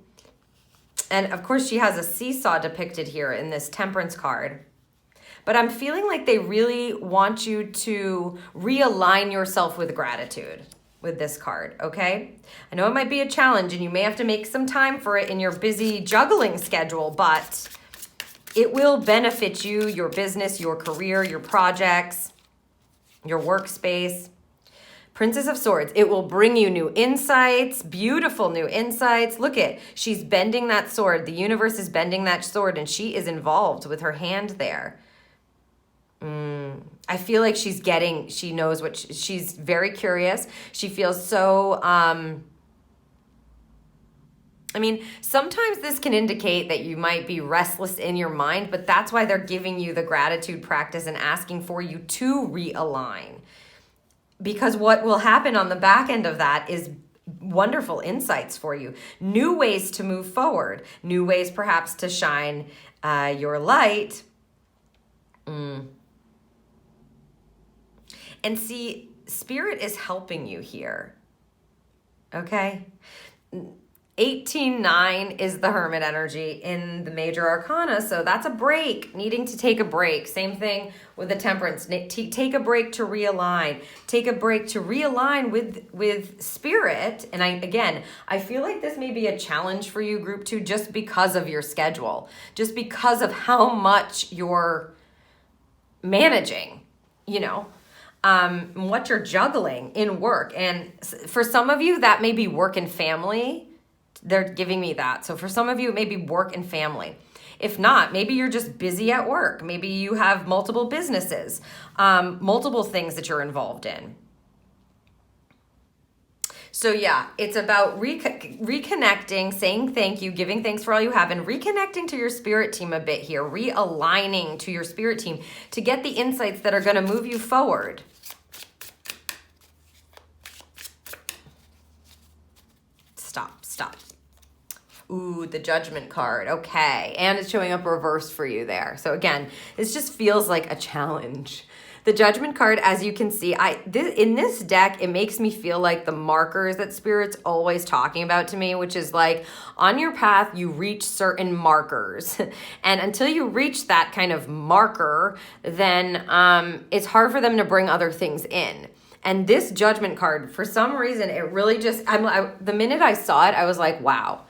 And of course, she has a seesaw depicted here in this Temperance card. But I'm feeling like they really want you to realign yourself with gratitude with this card, okay? I know it might be a challenge and you may have to make some time for it in your busy juggling schedule, but it will benefit you, your business, your career, your projects, your workspace. Princess of Swords, it will bring you new insights, beautiful new insights. Look at, she's bending that sword. The universe is bending that sword and she is involved with her hand there. I feel like she knows what, she's very curious. She feels so, sometimes this can indicate that you might be restless in your mind, but that's why they're giving you the gratitude practice and asking for you to realign. Because what will happen on the back end of that is wonderful insights for you, new ways to move forward, new ways perhaps to shine your light. And see, Spirit is helping you here, okay? 18-9 is the Hermit energy in the Major Arcana, so that's a break, needing to take a break. Same thing with the Temperance. Take a break to realign. Take a break to realign with Spirit. And I feel like this may be a challenge for you, Group 2, just because of your schedule, just because of how much you're managing, what you're juggling in work. And for some of you, that may be work and family. They're giving me that. So for some of you, it may be work and family. If not, maybe you're just busy at work. Maybe you have multiple businesses, multiple things that you're involved in. So yeah, it's about reconnecting, saying thank you, giving thanks for all you have, and reconnecting to your spirit team a bit here, realigning to your spirit team to get the insights that are going to move you forward. Stop. Ooh, the Judgment card. Okay. And it's showing up reversed for you there. So again, this just feels like a challenge. The Judgment card, as you can see, in this deck, it makes me feel like the markers that Spirit's always talking about to me, which is like on your path, you reach certain markers. And until you reach that kind of marker, then it's hard for them to bring other things in. And this Judgment card, for some reason, it really just, the minute I saw it, I was like, wow.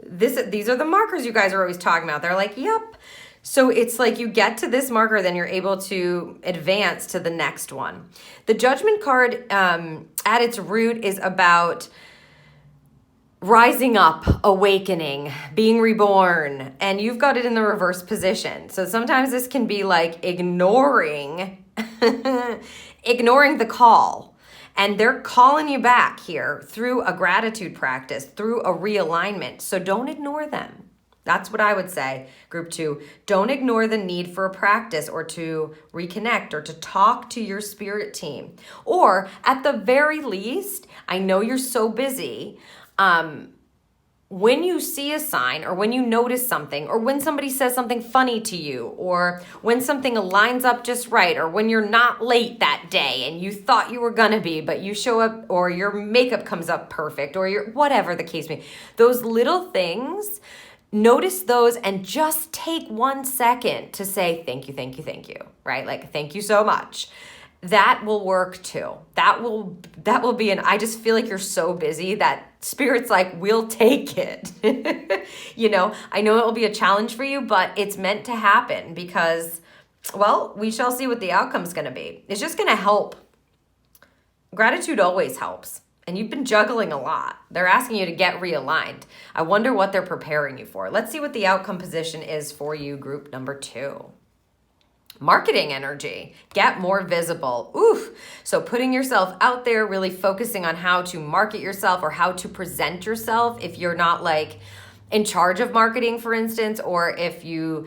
These are the markers you guys are always talking about. They're like, yep. So it's like you get to this marker, then you're able to advance to the next one. The Judgment card at its root is about rising up, awakening, being reborn, and you've got it in the reverse position. So sometimes this can be like ignoring the call. And they're calling you back here through a gratitude practice, through a realignment. So don't ignore them. That's what I would say, Group 2. Don't ignore the need for a practice or to reconnect or to talk to your spirit team. Or at the very least, I know you're so busy, when you see a sign or when you notice something or when somebody says something funny to you or when something lines up just right or when you're not late that day and you thought you were gonna be, but you show up or your makeup comes up perfect or your whatever the case may be, those little things, notice those and just take 1 second to say thank you, right? Like, thank you so much. That will work too. That will be I just feel like you're so busy that Spirit's like, we'll take it. I know it will be a challenge for you, but it's meant to happen because, well, we shall see what the outcome's going to be. It's just going to help. Gratitude always helps. And you've been juggling a lot. They're asking you to get realigned. I wonder what they're preparing you for. Let's see what the outcome position is for you, group number 2. Marketing energy, get more visible. Oof. So putting yourself out there, really focusing on how to market yourself or how to present yourself if you're not like in charge of marketing, for instance, or if you're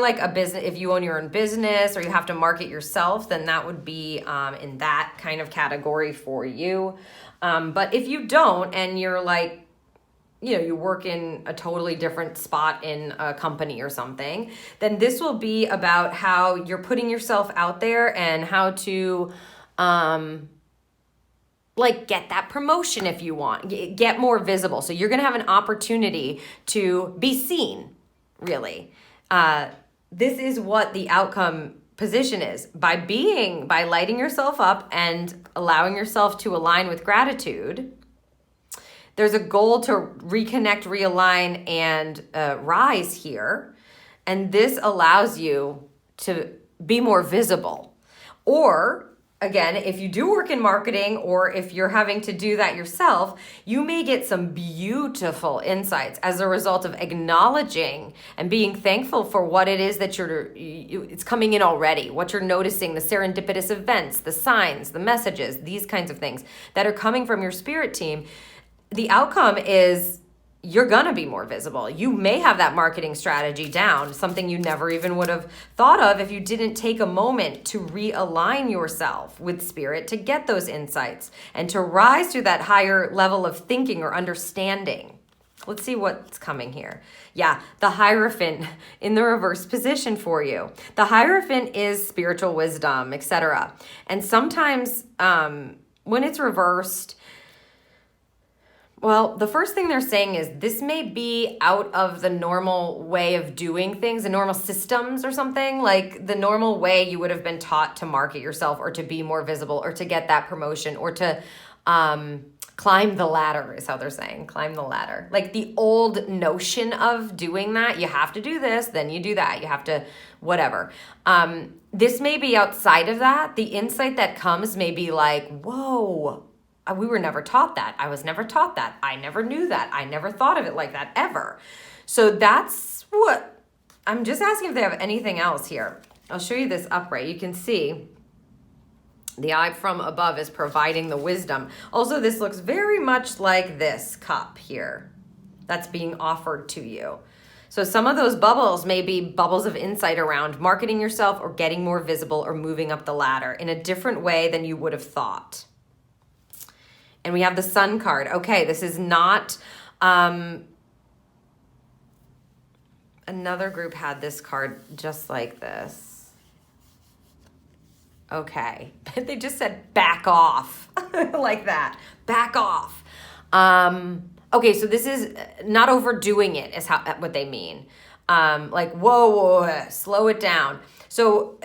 like a business, if you own your own business or you have to market yourself, then that would be in that kind of category for you. But if you don't and you're like, you work in a totally different spot in a company or something, then this will be about how you're putting yourself out there and how to get that promotion if you want, get more visible. So you're going to have an opportunity to be seen, really. This is what the outcome position is. By lighting yourself up and allowing yourself to align with gratitude, there's a goal to reconnect, realign, and rise here. And this allows you to be more visible. Or, again, if you do work in marketing or if you're having to do that yourself, you may get some beautiful insights as a result of acknowledging and being thankful for what it is that it's coming in already, what you're noticing, the serendipitous events, the signs, the messages, these kinds of things that are coming from your spirit team. The outcome is you're going to be more visible. You may have that marketing strategy down, something you never even would have thought of if you didn't take a moment to realign yourself with spirit to get those insights and to rise to that higher level of thinking or understanding. Let's see what's coming here. Yeah, the Hierophant in the reverse position for you. The Hierophant is spiritual wisdom, etc. And sometimes when it's reversed, well, the first thing they're saying is this may be out of the normal way of doing things, the normal systems or something, like the normal way you would have been taught to market yourself or to be more visible or to get that promotion or to climb the ladder is how they're saying, climb the ladder. Like the old notion of doing that, you have to do this, then you do that, you have to whatever. This may be outside of that. The insight that comes may be like, whoa, we were never taught that. I was never taught that. I never knew that. I never thought of it like that ever. So that's what, I'm just asking if they have anything else here. I'll show you this upright. You can see the eye from above is providing the wisdom. Also, this looks very much like this cup here that's being offered to you. So some of those bubbles may be bubbles of insight around marketing yourself or getting more visible or moving up the ladder in a different way than you would have thought. And we have the Sun card. Okay, this is not, another group had this card just like this. Okay, they just said back off, like that, back off. Okay, so this is not overdoing it is what they mean. Like, whoa, slow it down. So,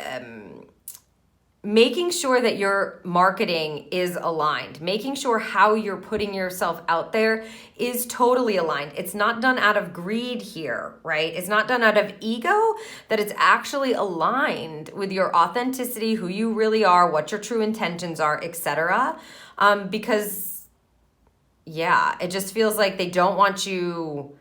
making sure that your marketing is aligned, making sure how you're putting yourself out there is totally aligned. It's not done out of greed here, right? It's not done out of ego, that it's actually aligned with your authenticity, who you really are, what your true intentions are, etc. Because, yeah, it just feels like they don't want you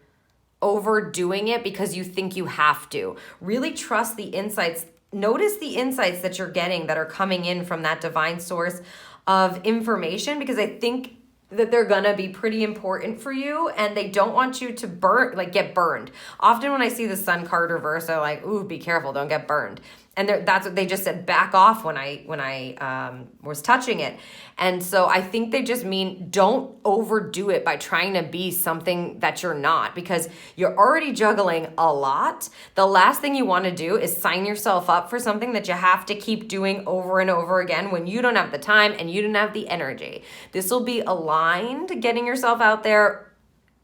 overdoing it because you think you have to. Really trust the insights. Notice the insights that you're getting that are coming in from that divine source of information, because I think that they're gonna be pretty important for you and they don't want you to get burned. Often when I see the Sun card reverse, they're like, ooh, be careful, don't get burned. And that's what they just said, back off when I was touching it. And so I think they just mean don't overdo it by trying to be something that you're not, because you're already juggling a lot. The last thing you want to do is sign yourself up for something that you have to keep doing over and over again when you don't have the time and you don't have the energy. This will be aligned, getting yourself out there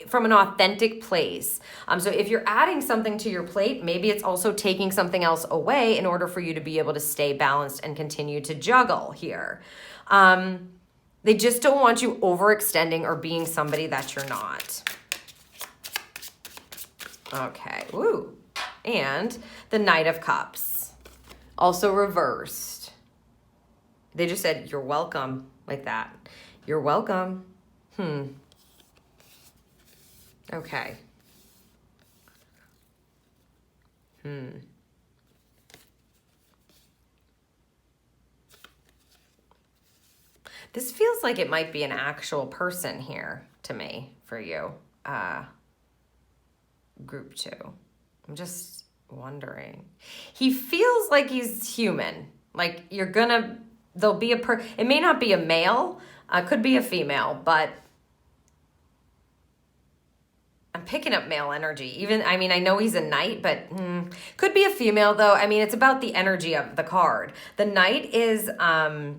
from an authentic place. So if you're adding something to your plate, maybe it's also taking something else away in order for you to be able to stay balanced and continue to juggle here. They just don't want you overextending or being somebody that you're not. Okay, woo. And the Knight of Cups, also reversed. They just said, you're welcome, like that. You're welcome. Okay. This feels like it might be an actual person here to me for you, group 2. I'm just wondering. He feels like he's human. Like there'll be it may not be a male, could be a female, but I'm picking up male energy. I know he's a knight, but could be a female though. It's about the energy of the card. The Knight is, the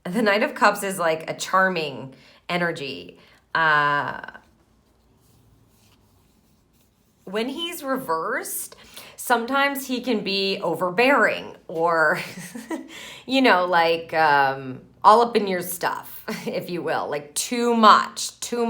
Knight of Cups is like a charming energy. When he's reversed, sometimes he can be overbearing or, all up in your stuff, if you will, like too much, too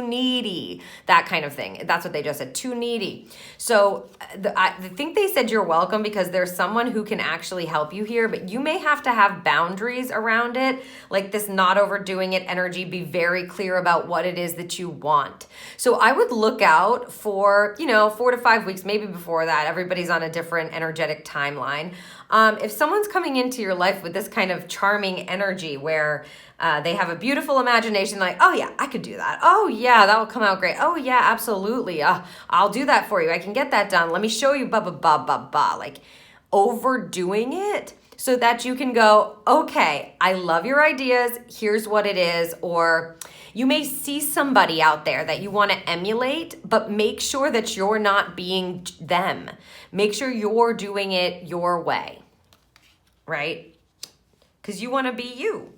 needy, that kind of thing. That's what they just said, too needy. So I think they said you're welcome because there's someone who can actually help you here, but you may have to have boundaries around it, like this not overdoing it energy. Be very clear about what it is that you want. So I would look out for, 4 to 5 weeks, maybe before that. Everybody's on a different energetic timeline. If someone's coming into your life with this kind of charming energy where they have a beautiful imagination, like, oh yeah, I could do that. Oh yeah, that will come out great. Oh yeah, absolutely. I'll do that for you. I can get that done. Let me show you, like overdoing it so that you can go, okay, I love your ideas. Here's what it is. Or you may see somebody out there that you want to emulate, but make sure that you're not being them. Make sure you're doing it your way, right? Because you want to be you,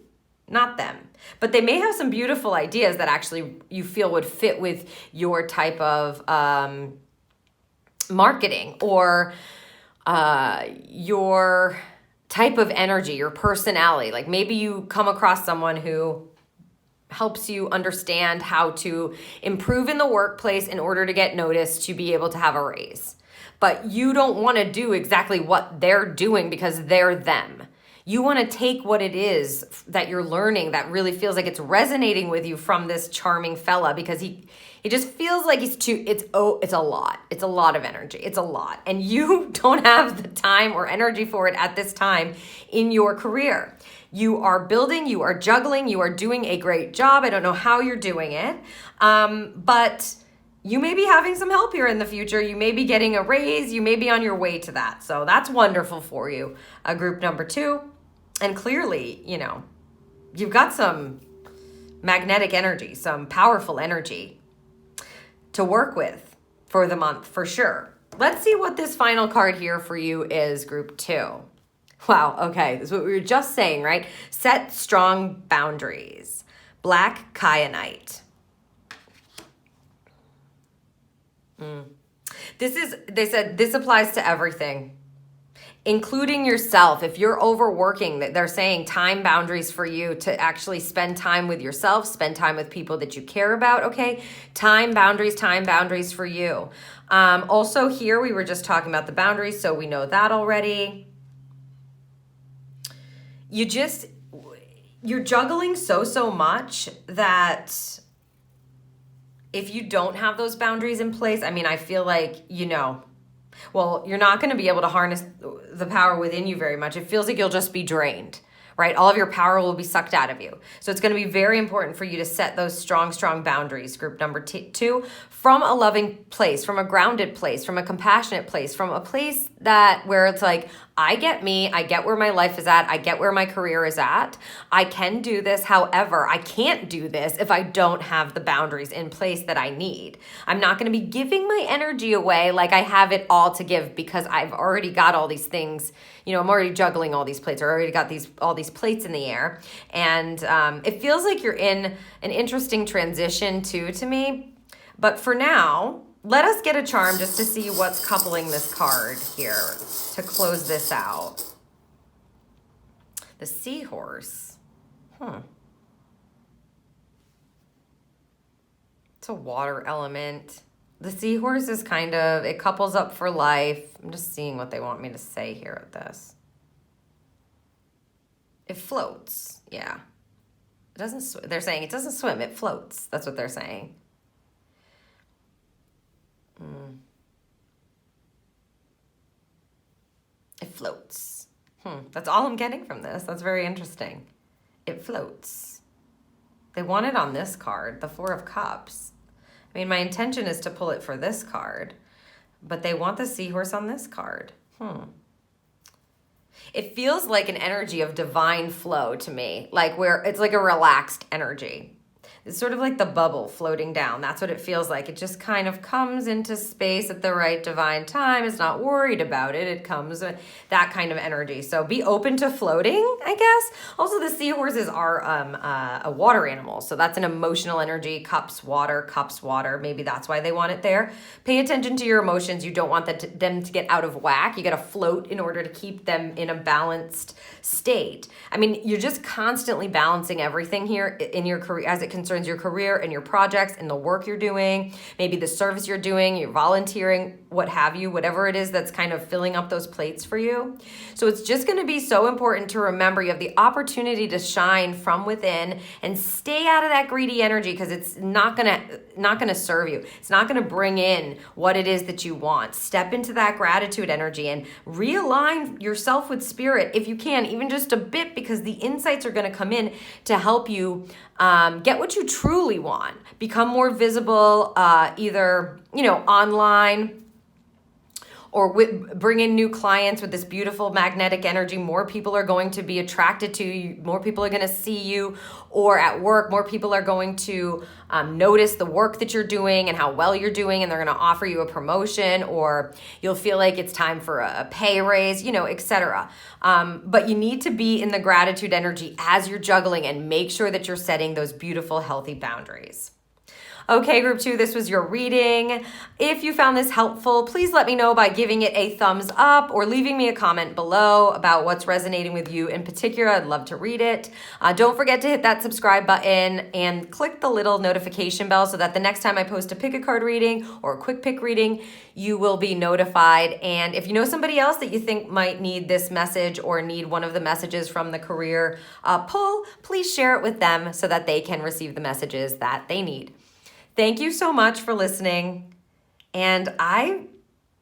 not them. But they may have some beautiful ideas that actually you feel would fit with your type of marketing or your type of energy, your personality. Like maybe you come across someone who helps you understand how to improve in the workplace in order to get noticed, to be able to have a raise. But you don't want to do exactly what they're doing because they're them. You want to take what it is that you're learning that really feels like it's resonating with you from this charming fella, because he just feels like it's a lot. It's a lot of energy. It's a lot. And you don't have the time or energy for it at this time in your career. You are building, you are juggling, you are doing a great job. I don't know how you're doing it, but you may be having some help here in the future. You may be getting a raise. You may be on your way to that. So that's wonderful for you, group number 2. And clearly, you've got some magnetic energy, some powerful energy to work with for the month, for sure. Let's see what this final card here for you is, group 2. Wow, okay, this is what we were just saying, right? Set strong boundaries. Black kyanite. They said this applies to everything, including yourself. If you're overworking, they're saying time boundaries for you to actually spend time with yourself, spend time with people that you care about, okay? Time boundaries for you. Also here, we were just talking about the boundaries, so we know that already. You're juggling so much that if you don't have those boundaries in place, I feel like, well, you're not going to be able to harness the power within you very much. It feels like you'll just be drained, right? All of your power will be sucked out of you. So it's going to be very important for you to set those strong boundaries, group number 2, from a loving place, from a grounded place, from a compassionate place, from a place where it's like, I get me. I get where my life is at. I get where my career is at. I can do this. However, I can't do this if I don't have the boundaries in place that I need. I'm not going to be giving my energy away like I have it all to give because I've already got all these things. I'm already juggling all these plates. I already got all these plates in the air. And it feels like you're in an interesting transition too, to me. But for now, let us get a charm just to see what's coupling this card here to close this out. The seahorse. It's a water element. The seahorse is it couples up for life. I'm just seeing what they want me to say here at this. It floats. Yeah. It doesn't, they're saying it doesn't swim, it floats. That's what they're saying. It floats. That's all I'm getting from this. That's very interesting. It floats. They want it on this card, the Four of Cups. I mean, my intention is to pull it for this card, but they want the seahorse on this card. It feels like an energy of divine flow to me, like where it's like a relaxed energy. It's sort of like the bubble floating down. That's what it feels like. It just kind of comes into space at the right divine time. It's not worried about it. It comes with that kind of energy. So be open to floating, I guess. Also, the seahorses are a water animal. So that's an emotional energy. Cups, water. Maybe that's why they want it there. Pay attention to your emotions. You don't want them to get out of whack. You got to float in order to keep them in a balanced state. I mean, you're just constantly balancing everything here in your career as it concerns your career and your projects and the work you're doing, maybe the service you're doing, you're volunteering, what have you, whatever it is that's kind of filling up those plates for you. So it's just going to be so important to remember you have the opportunity to shine from within and stay out of that greedy energy because it's not going to serve you. It's not going to bring in what it is that you want. Step into that gratitude energy and realign yourself with spirit if you can, even just a bit, because the insights are going to come in to help you get what you truly want. Become more visible, either online or bring in new clients with this beautiful magnetic energy. More people are going to be attracted to you. More people are going to see you. Or at work, more people are going to notice the work that you're doing and how well you're doing, and they're going to offer you a promotion, or you'll feel like it's time for a pay raise, etc. But you need to be in the gratitude energy as you're juggling and make sure that you're setting those beautiful, healthy boundaries. Okay, group 2, this was your reading. If you found this helpful, please let me know by giving it a thumbs up or leaving me a comment below about what's resonating with you in particular. I'd love to read it. Don't forget to hit that subscribe button and click the little notification bell so that the next time I post a pick a card reading or a quick pick reading, you will be notified. And if you know somebody else that you think might need this message or need one of the messages from the career pull, please share it with them so that they can receive the messages that they need. Thank you so much for listening, and I'm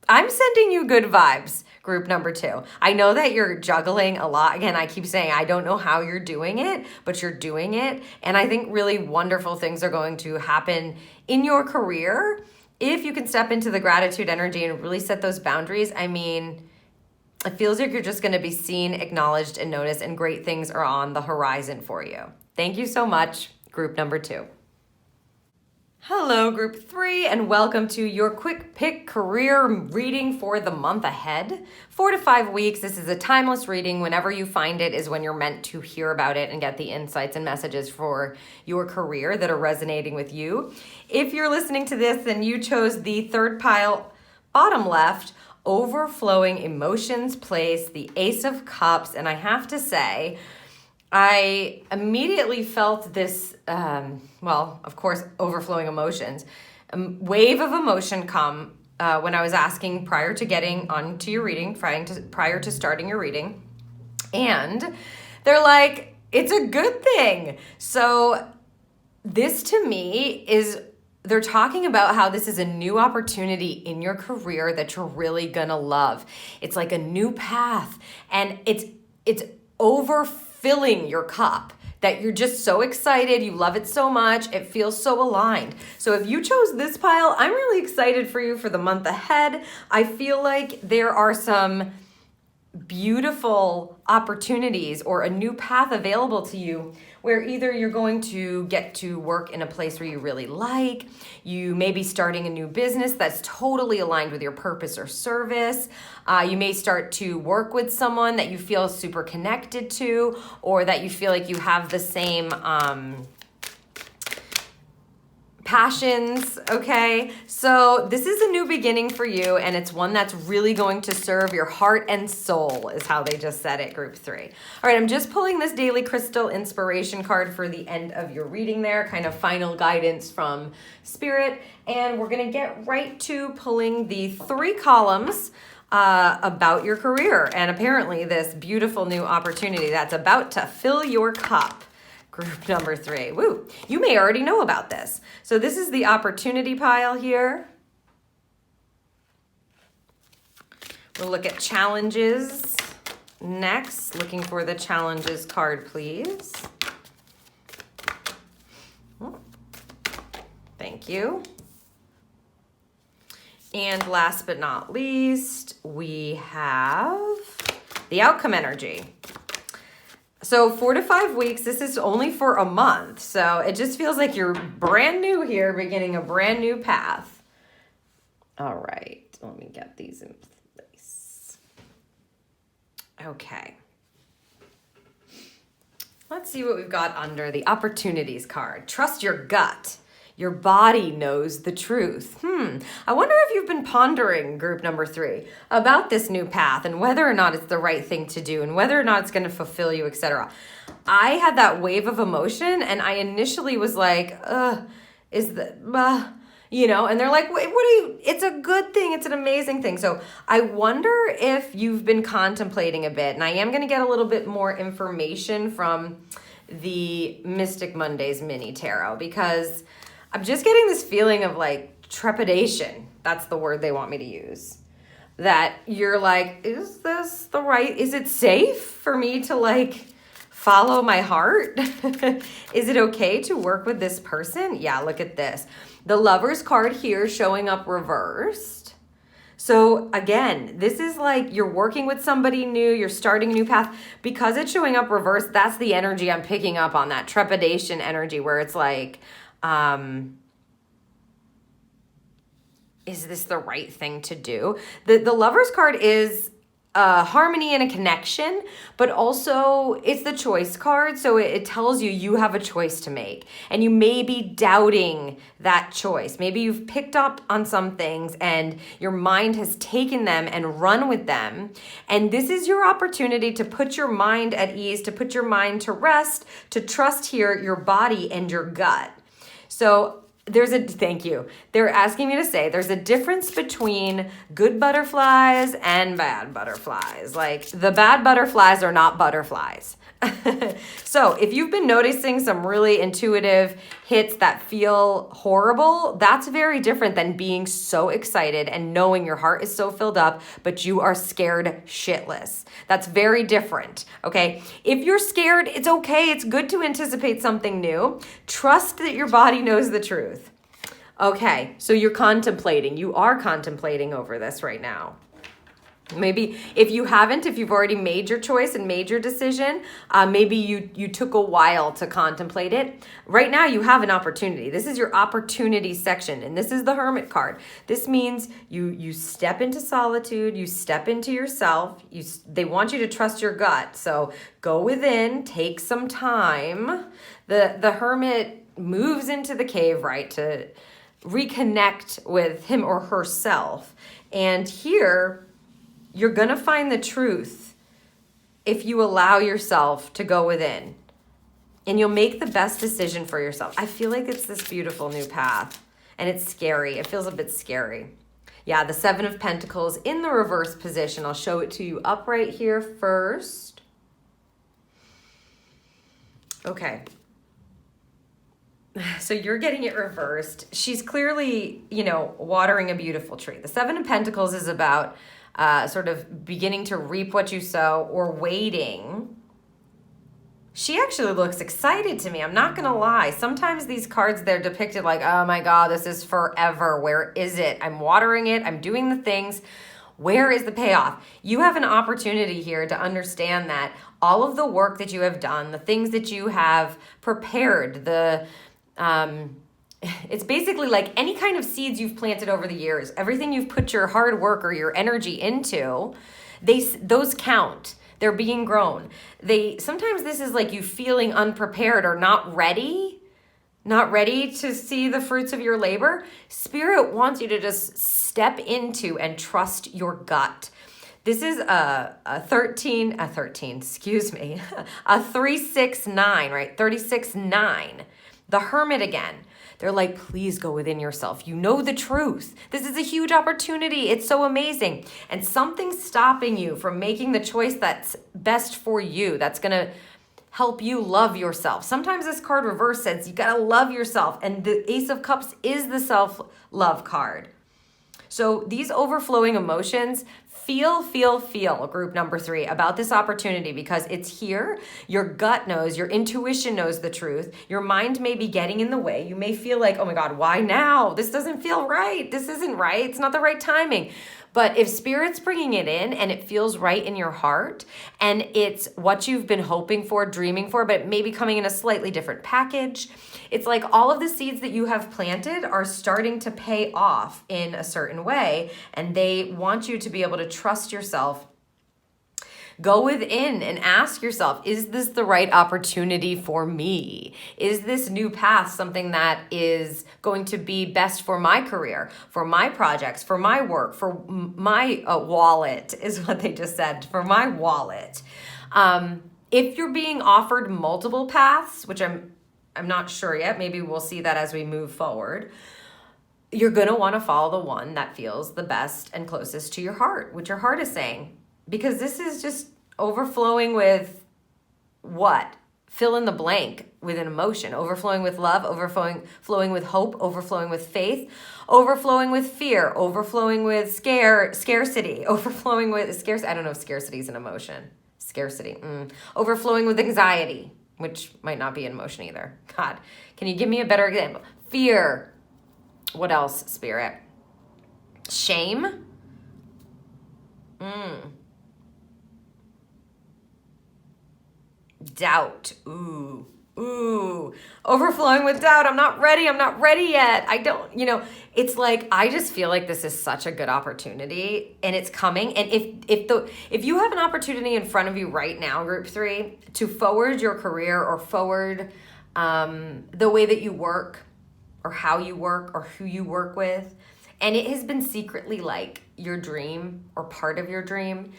sending you good vibes, group number 2. I know that you're juggling a lot. Again, I keep saying I don't know how you're doing it, but you're doing it, and I think really wonderful things are going to happen in your career if you can step into the gratitude energy and really set those boundaries. I mean, it feels like you're just going to be seen, acknowledged, and noticed, and great things are on the horizon for you. Thank you so much, group number 2. Hello, group 3, and welcome to your quick pick career reading for the month ahead. 4 to 5 weeks. This is a timeless reading. Whenever you find it is when you're meant to hear about it and get the insights and messages for your career that are resonating with you. If you're listening to this and you chose the third pile, bottom left, overflowing emotions place, the Ace of Cups, and I have to say, I immediately felt this, of course, overflowing emotions. A wave of emotion come when I was asking prior to getting onto your reading, prior to starting your reading. And they're like, it's a good thing. So this to me is, they're talking about how this is a new opportunity in your career that you're really gonna love. It's like a new path, and it's overfilling your cup, that you're just so excited, you love it so much, it feels so aligned. So if you chose this pile, I'm really excited for you for the month ahead. I feel like there are some beautiful opportunities or a new path available to you where either you're going to get to work in a place where you really like, you may be starting a new business that's totally aligned with your purpose or service, you may start to work with someone that you feel super connected to, or that you feel like you have the same passions, okay? So this is a new beginning for you, and it's one that's really going to serve your heart and soul, is how they just said it, group 3. All right, I'm just pulling this Daily Crystal inspiration card for the end of your reading there, kind of final guidance from Spirit, and we're gonna get right to pulling the 3 columns about your career, and apparently this beautiful new opportunity that's about to fill your cup. Group number 3. Woo! You may already know about this. So this is the opportunity pile here. We'll look at challenges next. Looking for the challenges card, please. Thank you. And last but not least, we have the outcome energy. So 4 to 5 weeks, this is only for a month. So it just feels like you're brand new here, beginning a brand new path. All right, let me get these in place. Okay. Let's see what we've got under the opportunities card. Trust your gut. Your body knows the truth. I wonder if you've been pondering, group number 3, about this new path and whether or not it's the right thing to do and whether or not it's going to fulfill you, etc. I had that wave of emotion, and I initially was like, is the, and they're like, wait, what are you, it's a good thing. It's an amazing thing. So I wonder if you've been contemplating a bit, and I am going to get a little bit more information from the Mystic Mondays mini tarot, because I'm just getting this feeling of like trepidation. That's the word they want me to use. That you're like, is this the right, is it safe for me to like follow my heart? Is it okay to work with this person? Yeah, look at this. The Lover's card here showing up reversed. So again, this is like you're working with somebody new, you're starting a new path. Because it's showing up reversed, that's the energy I'm picking up on, that trepidation energy where it's like, is this the right thing to do? The Lover's card is harmony and a connection, but also it's the choice card. So it tells you have a choice to make, and you may be doubting that choice. Maybe you've picked up on some things and your mind has taken them and run with them. And this is your opportunity to put your mind at ease, to put your mind to rest, to trust here your body and your gut. So thank you. They're asking me to say there's a difference between good butterflies and bad butterflies. Like the bad butterflies are not butterflies. So if you've been noticing some really intuitive hits that feel horrible, that's very different than being so excited and knowing your heart is so filled up, but you are scared shitless. That's very different, okay? If you're scared, it's okay. It's good to anticipate something new. Trust that your body knows the truth. Okay, so you are contemplating over this right now. Maybe if you've already made your choice and made your decision, maybe you took a while to contemplate it. Right now you have an opportunity. This is your opportunity section, and this is the Hermit card. This means you step into solitude, you step into yourself. They want you to trust your gut. So go within, take some time. The Hermit moves into the cave, right, to reconnect with him or herself. And here, you're going to find the truth if you allow yourself to go within, and you'll make the best decision for yourself. I feel like it's this beautiful new path, and it's scary. It feels a bit scary. Yeah, the 7 of Pentacles in the reverse position. I'll show it to you upright here first. Okay. So you're getting it reversed. She's clearly, watering a beautiful tree. The 7 of Pentacles is about sort of beginning to reap what you sow or waiting. She actually looks excited to me. I'm not going to lie. Sometimes these cards, they're depicted like, oh my God, this is forever. Where is it? I'm watering it. I'm doing the things. Where is the payoff? You have an opportunity here to understand that all of the work that you have done, the things that you have prepared, it's basically like any kind of seeds you've planted over the years, everything you've put your hard work or your energy into, those count. They're being grown. Sometimes this is like you feeling unprepared or not ready to see the fruits of your labor. Spirit wants you to just step into and trust your gut. This is a 369, right? 36:9. The Hermit again. They're like, please go within yourself. You know the truth. This is a huge opportunity. It's so amazing. And something's stopping you from making the choice that's best for you, that's going to help you love yourself. Sometimes this card reverse says you got to love yourself. And the Ace of Cups is the self-love card. So these overflowing emotions, feel, group number 3, about this opportunity because it's here. Your gut knows, your intuition knows the truth. Your mind may be getting in the way. You may feel like, oh my God, why now? This doesn't feel right. This isn't right. It's not the right timing. But if Spirit's bringing it in and it feels right in your heart and it's what you've been hoping for, dreaming for, but maybe coming in a slightly different package, it's like all of the seeds that you have planted are starting to pay off in a certain way, and they want you to be able to trust yourself. Go within and ask yourself, is this the right opportunity for me? Is this new path something that is going to be best for my career, for my projects, for my work, for my wallet, is what they just said, for my wallet. If you're being offered multiple paths, which I'm not sure yet, maybe we'll see that as we move forward, you're going to want to follow the one that feels the best and closest to your heart, what your heart is saying. Because this is just overflowing with what? Fill in the blank with an emotion. Overflowing with love, overflowing with hope, overflowing with faith, overflowing with fear, overflowing with scarcity, overflowing with scarcity. I don't know if scarcity is an emotion. Scarcity. Overflowing with anxiety, which might not be an emotion either. God, can you give me a better example? Fear. What else, Spirit? Shame. Doubt. Ooh. Overflowing with doubt. I'm not ready yet. It's like, I just feel like this is such a good opportunity and it's coming. And if you have an opportunity in front of you right now, group 3, to forward your career or forward the way that you work or how you work or who you work with, and it has been secretly like your dream or part of your dream,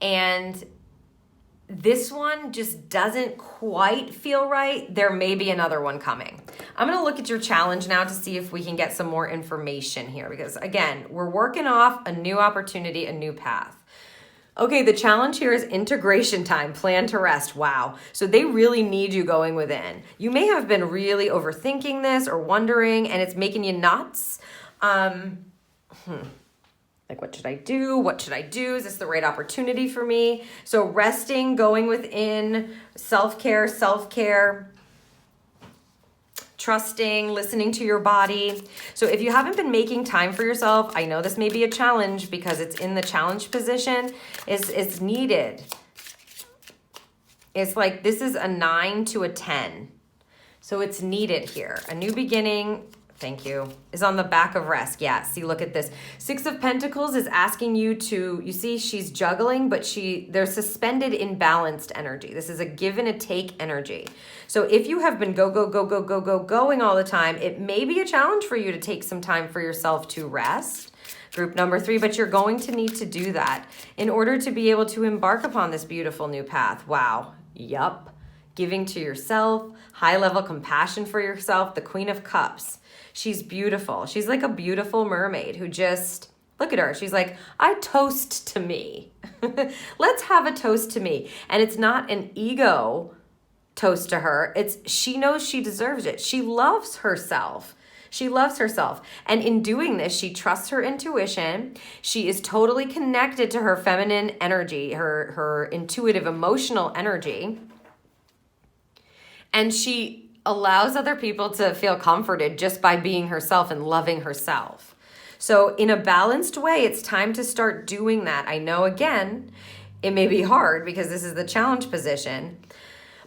and this one just doesn't quite feel right, there may be another one coming. I'm going to look at your challenge now to see if we can get some more information here, because again, we're working off a new opportunity, a new path. Okay, the challenge here is integration time, plan to rest. Wow. So they really need you going within. You may have been really overthinking this or wondering, and it's making you nuts. Like, what should I do? What should I do? Is this the right opportunity for me? So resting, going within, self-care, trusting, listening to your body. So if you haven't been making time for yourself, I know this may be a challenge because it's in the challenge position. It's needed. It's like this is a 9 to a 10. So it's needed here. A new beginning, thank you, is on the back of rest. Yeah, see, look at this. 6 of Pentacles is asking you to, you see, she's juggling, but they're suspended in balanced energy. This is a give and a take energy. So if you have been going all the time, it may be a challenge for you to take some time for yourself to rest. Group number 3, but you're going to need to do that in order to be able to embark upon this beautiful new path. Wow. Yup. Giving to yourself, high-level compassion for yourself, the Queen of Cups. She's beautiful. She's like a beautiful mermaid who just, look at her. She's like, I toast to me. Let's have a toast to me. And it's not an ego toast to her. She knows she deserves it. She loves herself. And in doing this, she trusts her intuition. She is totally connected to her feminine energy, her intuitive, emotional energy. And she allows other people to feel comforted just by being herself and loving herself. So in a balanced way, it's time to start doing that. I know, again, it may be hard because this is the challenge position.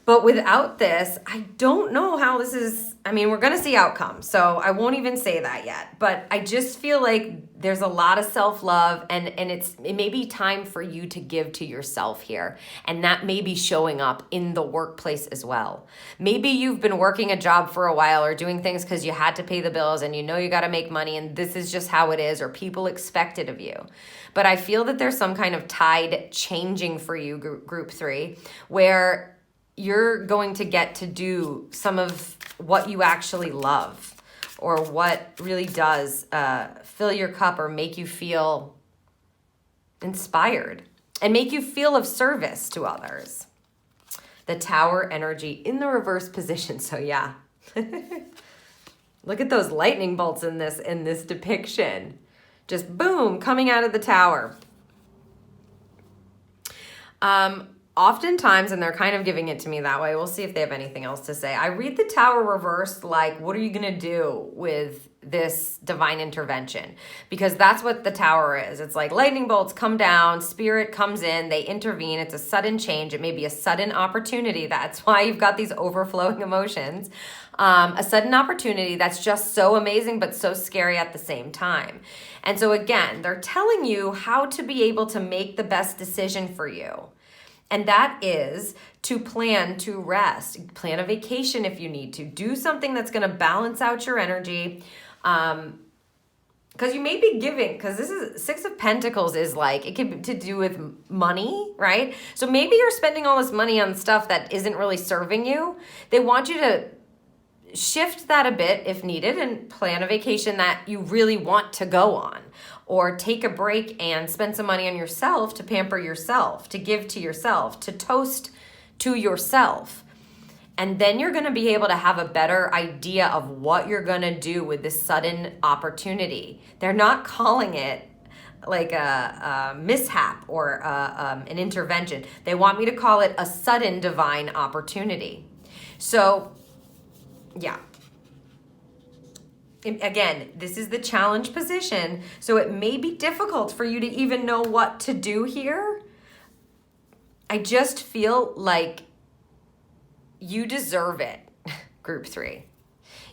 But without this, I don't know how this is. I mean, we're going to see outcomes, so I won't even say that yet. But I just feel like there's a lot of self-love, and it may be time for you to give to yourself here. And that may be showing up in the workplace as well. Maybe you've been working a job for a while or doing things because you had to pay the bills and you know you got to make money and this is just how it is, or people expect it of you. But I feel that there's some kind of tide changing for you, group 3, where you're going to get to do some of what you actually love, or what really does fill your cup or make you feel inspired and make you feel of service to others. The Tower energy in the reverse position. So yeah, look at those lightning bolts in this depiction. Just boom, coming out of the Tower. Oftentimes, and they're kind of giving it to me that way, we'll see if they have anything else to say. I read the Tower reversed like, what are you going to do with this divine intervention? Because that's what the Tower is. It's like lightning bolts come down, spirit comes in, they intervene. It's a sudden change. It may be a sudden opportunity. That's why you've got these overflowing emotions. A sudden opportunity that's just so amazing but so scary at the same time. And so again, they're telling you how to be able to make the best decision for you. And that is to plan to rest, plan a vacation if you need to, do something that's going to balance out your energy. Because you may be giving, because this is 6 of Pentacles is like, it could be to do with money, right? So maybe you're spending all this money on stuff that isn't really serving you. They want you to shift that a bit if needed and plan a vacation that you really want to go on. Or take a break and spend some money on yourself to pamper yourself, to give to yourself, to toast to yourself. And then you're going to be able to have a better idea of what you're going to do with this sudden opportunity. They're not calling it like a mishap or an intervention. They want me to call it a sudden divine opportunity. So, yeah. Again, this is the challenge position, so it may be difficult for you to even know what to do here. I just feel like you deserve it, group 3.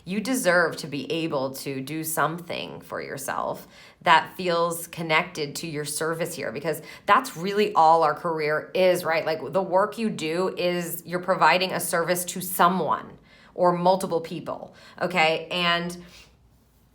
You deserve to be able to do something for yourself that feels connected to your service here, because that's really all our career is, right? Like the work you do is you're providing a service to someone or multiple people, okay? And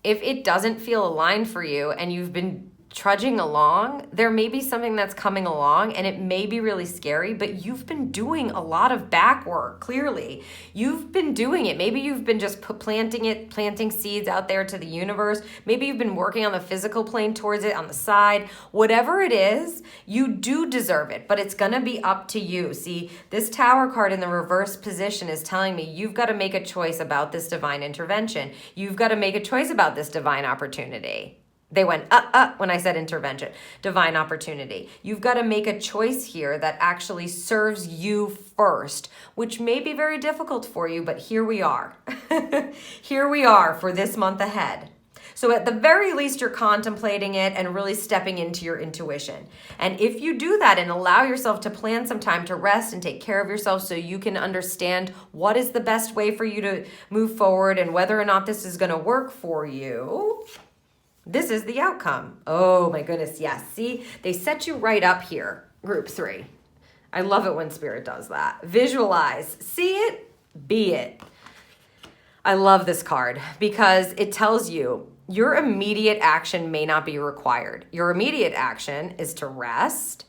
if it doesn't feel aligned for you and you've been trudging along, there may be something that's coming along and it may be really scary, but you've been doing a lot of back work, clearly. You've been doing it. Maybe you've been just planting seeds out there to the universe. Maybe you've been working on the physical plane towards it on the side. Whatever it is, you do deserve it, but it's gonna be up to you. See, this Tower card in the reverse position is telling me you've got to make a choice about this divine intervention. You've got to make a choice about this divine opportunity. They went when I said intervention, divine opportunity. You've got to make a choice here that actually serves you first, which may be very difficult for you, but here we are. Here we are for this month ahead. So at the very least, you're contemplating it and really stepping into your intuition. And if you do that and allow yourself to plan some time to rest and take care of yourself so you can understand what is the best way for you to move forward and whether or not this is going to work for you, this is the outcome. Oh my goodness, yes. See, they set you right up here, group 3. I love it when Spirit does that. Visualize, see it, be it. I love this card because it tells you your immediate action may not be required. Your immediate action is to rest,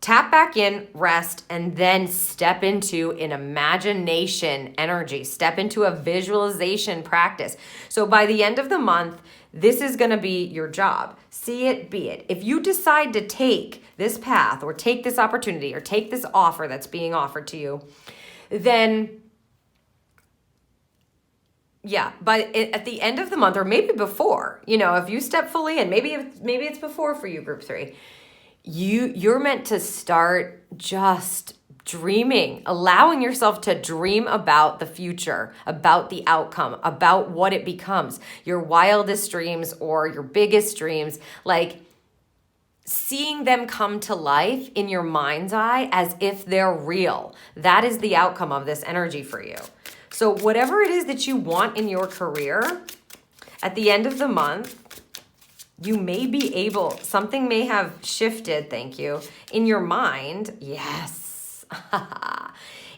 tap back in, rest, and then step into an imagination energy. Step into a visualization practice. So by the end of the month, this is going to be your job. See it, be it. If you decide to take this path or take this opportunity or take this offer that's being offered to you, then yeah, but at the end of the month or maybe before, if you step fully in, maybe it's before for you, group 3, you're meant to start just dreaming, allowing yourself to dream about the future, about the outcome, about what it becomes, your wildest dreams or your biggest dreams, like seeing them come to life in your mind's eye as if they're real. That is the outcome of this energy for you. So whatever it is that you want in your career, at the end of the month, you may be able, something may have shifted, thank you, in your mind. Yes.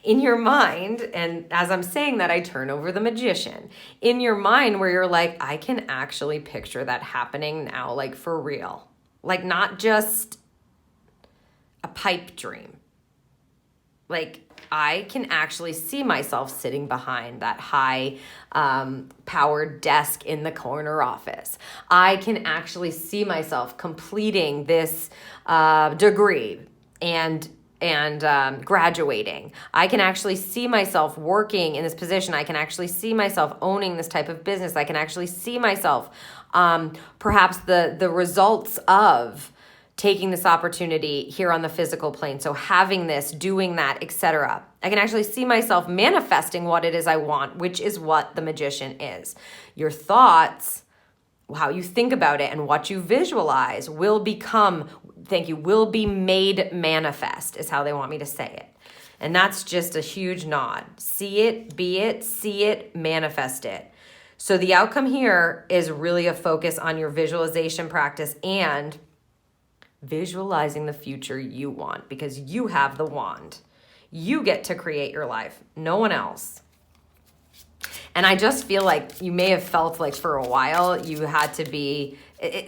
In your mind, and as I'm saying that, I turn over the magician. In your mind where you're like, I can actually picture that happening now, like for real. Like not just a pipe dream. Like I can actually see myself sitting behind that high powered desk in the corner office. I can actually see myself completing this degree and graduating. I can actually see myself working in this position. I can actually see myself owning this type of business. I can actually see myself perhaps the results of taking this opportunity here on the physical plane. So having this, doing that, etc. I can actually see myself manifesting what it is I want, which is what the magician is. Your thoughts, how you think about it and what you visualize will become, will be made manifest is how they want me to say it. And that's just a huge nod. See it, be it, see it, manifest it. So the outcome here is really a focus on your visualization practice and visualizing the future you want, because you have the wand. You get to create your life, no one else. And I just feel like you may have felt like for a while you had to be,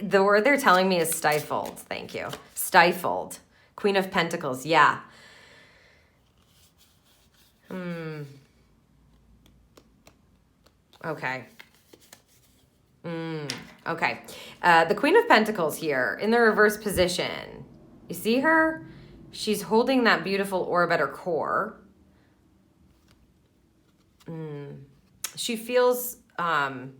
the word they're telling me is stifled. Thank you. Stifled. Queen of Pentacles. Yeah. Okay. Okay. The Queen of Pentacles here in the reverse position. You see her? She's holding that beautiful orb at her core. She feels, the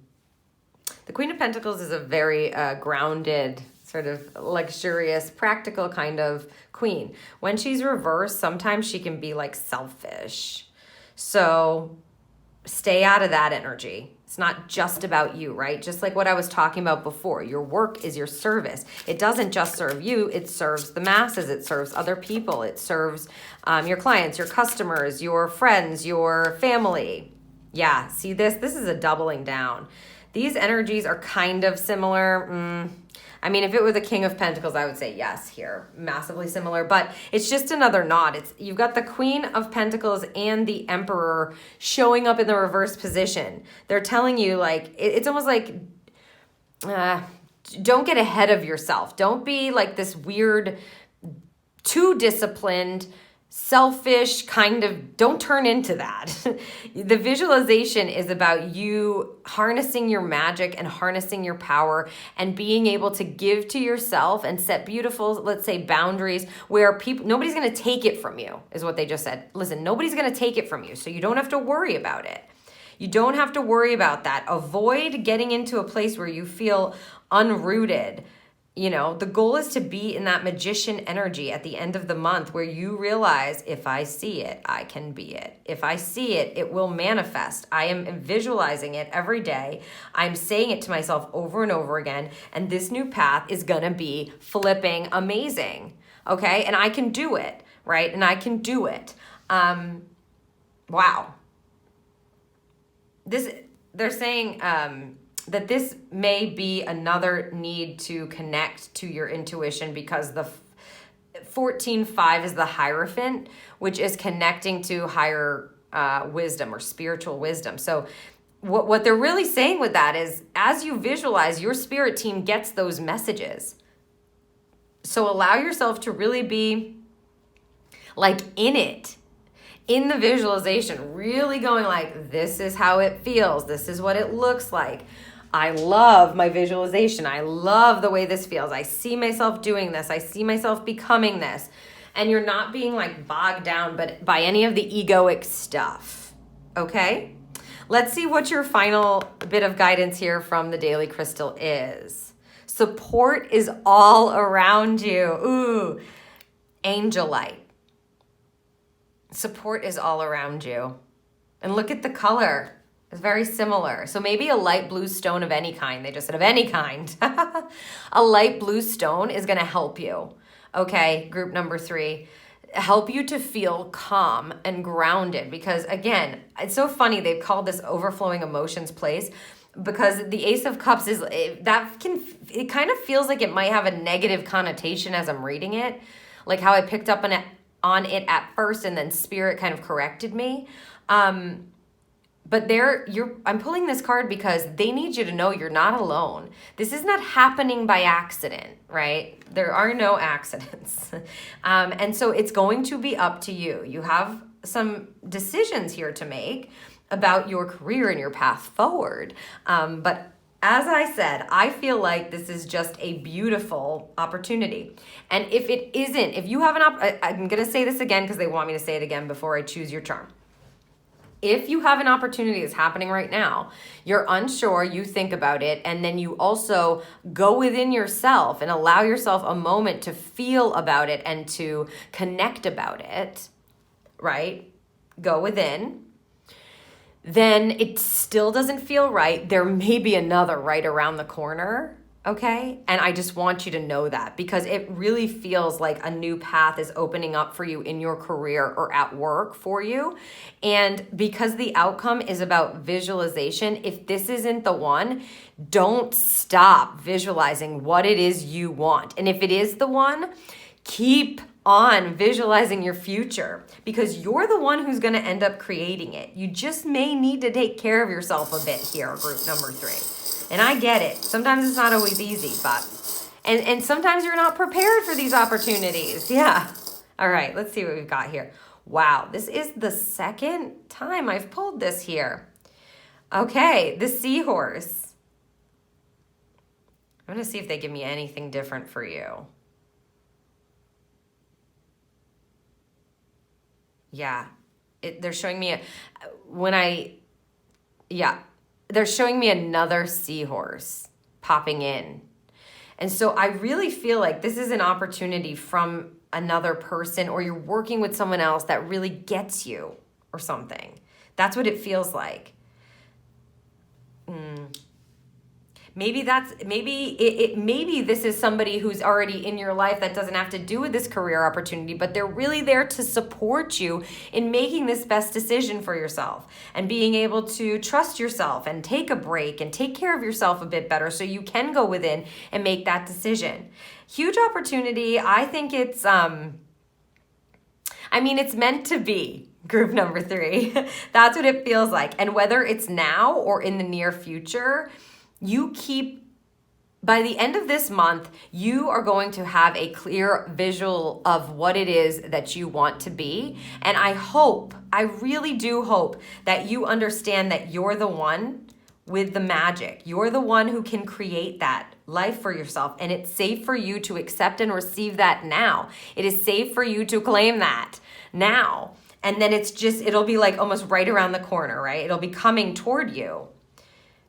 Queen of Pentacles is a very grounded, sort of luxurious, practical kind of queen. When she's reversed, sometimes she can be like selfish. So stay out of that energy. It's not just about you, right? Just like what I was talking about before. Your work is your service. It doesn't just serve you. It serves the masses. It serves other people. It serves your clients, your customers, your friends, your family. Yeah, see this? This is a doubling down. These energies are kind of similar. I mean, if it were the King of Pentacles, I would say yes here. Massively similar, but it's just another nod. You've got the Queen of Pentacles and the Emperor showing up in the reverse position. They're telling you, like, it's almost like, don't get ahead of yourself. Don't be like this weird, too disciplined, selfish kind of, don't turn into that. The visualization is about you harnessing your magic and harnessing your power and being able to give to yourself and set beautiful, let's say, boundaries where nobody's going to take it from you, is what they just said. Listen, nobody's going to take it from you, so you don't have to worry about it. You don't have to worry about that. Avoid getting into a place where you feel unrooted. You know, the goal is to be in that magician energy at the end of the month where you realize, if I see it, I can be it. If I see it, it will manifest. I am visualizing it every day. I'm saying it to myself over and over again. And this new path is going to be flipping amazing. Okay. And I can do it. Right. And I can do it. Wow. They're saying, that this may be another need to connect to your intuition, because the 14-5 is the Hierophant, which is connecting to higher wisdom or spiritual wisdom. So what they're really saying with that is, as you visualize, your spirit team gets those messages. So allow yourself to really be like in it. In the visualization, really going like, this is how it feels. This is what it looks like. I love my visualization. I love the way this feels. I see myself doing this. I see myself becoming this. And you're not being like bogged down by any of the egoic stuff. Okay? Let's see what your final bit of guidance here from the Daily Crystal is. Support is all around you. Ooh, angel light. support is all around you. And look at the color. It's very similar. So maybe a light blue stone of any kind. They just said of any kind. A light blue stone is going to help you. Okay, group number 3. Help you to feel calm and grounded, because again, it's so funny they've called this overflowing emotions place, because the Ace of Cups is it kind of feels like it might have a negative connotation as I'm reading it, like how I picked up on it at first and then Spirit kind of corrected me. But I'm pulling this card because they need you to know you're not alone. This is not happening by accident, right? There are no accidents. And so it's going to be up to you. You have some decisions here to make about your career and your path forward. But as I said, I feel like this is just a beautiful opportunity. And if it isn't, if you have I'm going to say this again because they want me to say it again before I choose your charm. If you have an opportunity that's happening right now, you're unsure, you think about it, and then you also go within yourself and allow yourself a moment to feel about it and to connect about it, right? Go within. Then it still doesn't feel right. There may be another right around the corner. Okay. And I just want you to know that, because it really feels like a new path is opening up for you in your career or at work for you. And because the outcome is about visualization, if this isn't the one, don't stop visualizing what it is you want. And if it is the one, keep on visualizing your future, because you're the one who's going to end up creating it. You just may need to take care of yourself a bit here, group number 3. And I get it. Sometimes it's not always easy, but, and sometimes you're not prepared for these opportunities. Yeah. All right, let's see what we've got here. Wow, this is the second time I've pulled this here. Okay, the seahorse. I'm going to see if they give me anything different for you. Yeah, they're showing me they're showing me another seahorse popping in. And so I really feel like this is an opportunity from another person, or you're working with someone else that really gets you or something. That's what it feels like. Maybe this is somebody who's already in your life that doesn't have to do with this career opportunity, but they're really there to support you in making this best decision for yourself and being able to trust yourself and take a break and take care of yourself a bit better so you can go within and make that decision. Huge opportunity. I think it's meant to be. Group number 3. That's what it feels like. And whether it's now or in the near future, by the end of this month, you are going to have a clear visual of what it is that you want to be. And I really do hope that you understand that you're the one with the magic. You're the one who can create that life for yourself. And it's safe for you to accept and receive that now. It is safe for you to claim that now. And then it'll be like almost right around the corner, right? It'll be coming toward you,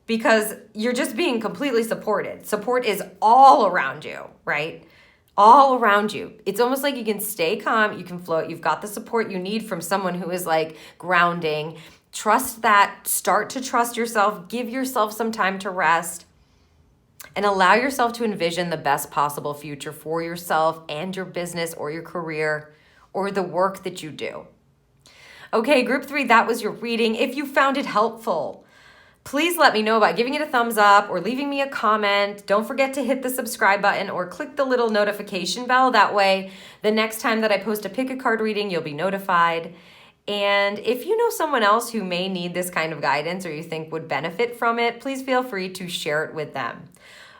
because you're just being completely supported. Support is all around you, right? All around you. It's almost like you can stay calm, you can float, you've got the support you need from someone who is like grounding. Trust that, start to trust yourself, give yourself some time to rest, and allow yourself to envision the best possible future for yourself and your business or your career or the work that you do. Okay, group 3, that was your reading. If you found it helpful, please let me know by giving it a thumbs up or leaving me a comment. Don't forget to hit the subscribe button or click the little notification bell. That way, the next time that I post a pick a card reading, you'll be notified. And if you know someone else who may need this kind of guidance or you think would benefit from it, please feel free to share it with them.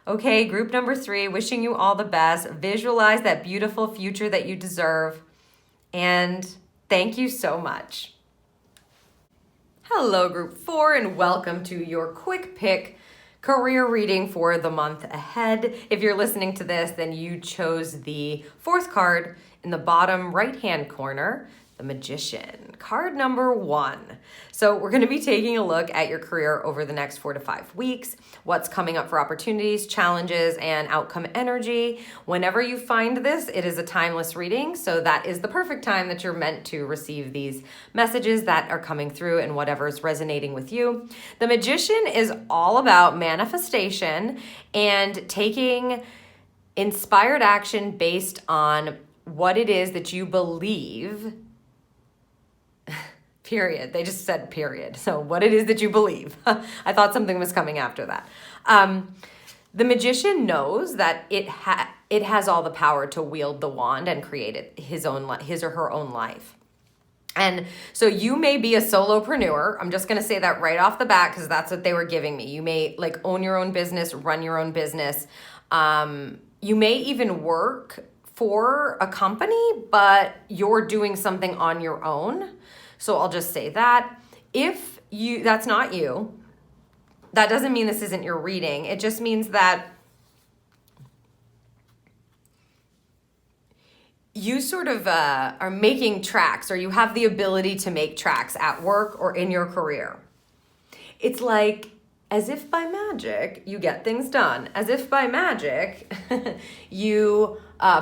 Okay, group number 3, wishing you all the best. Visualize that beautiful future that you deserve. And thank you so much. Hello, group 4, and welcome to your quick pick career reading for the month ahead. If you're listening to this, then you chose the 4th card in the bottom right-hand corner. the Magician, card number 1. So we're going to be taking a look at your career over the next 4 to 5 weeks, what's coming up for opportunities, challenges, and outcome energy. Whenever you find this, it is a timeless reading, so that is the perfect time that you're meant to receive these messages that are coming through and whatever is resonating with you. The Magician is all about manifestation and taking inspired action based on what it is that you believe. Period. They just said period. So what it is that you believe. I thought something was coming after that. The Magician knows that it has all the power to wield the wand and create his or her own life. And so you may be a solopreneur. I'm just going to say that right off the bat because that's what they were giving me. You may own your own business, run your own business. You may even work for a company, but you're doing something on your own. So I'll just say that. If that's not you, that doesn't mean this isn't your reading. It just means that you sort of are making tracks, or you have the ability to make tracks at work or in your career. It's like, as if by magic, you get things done. As if by magic, you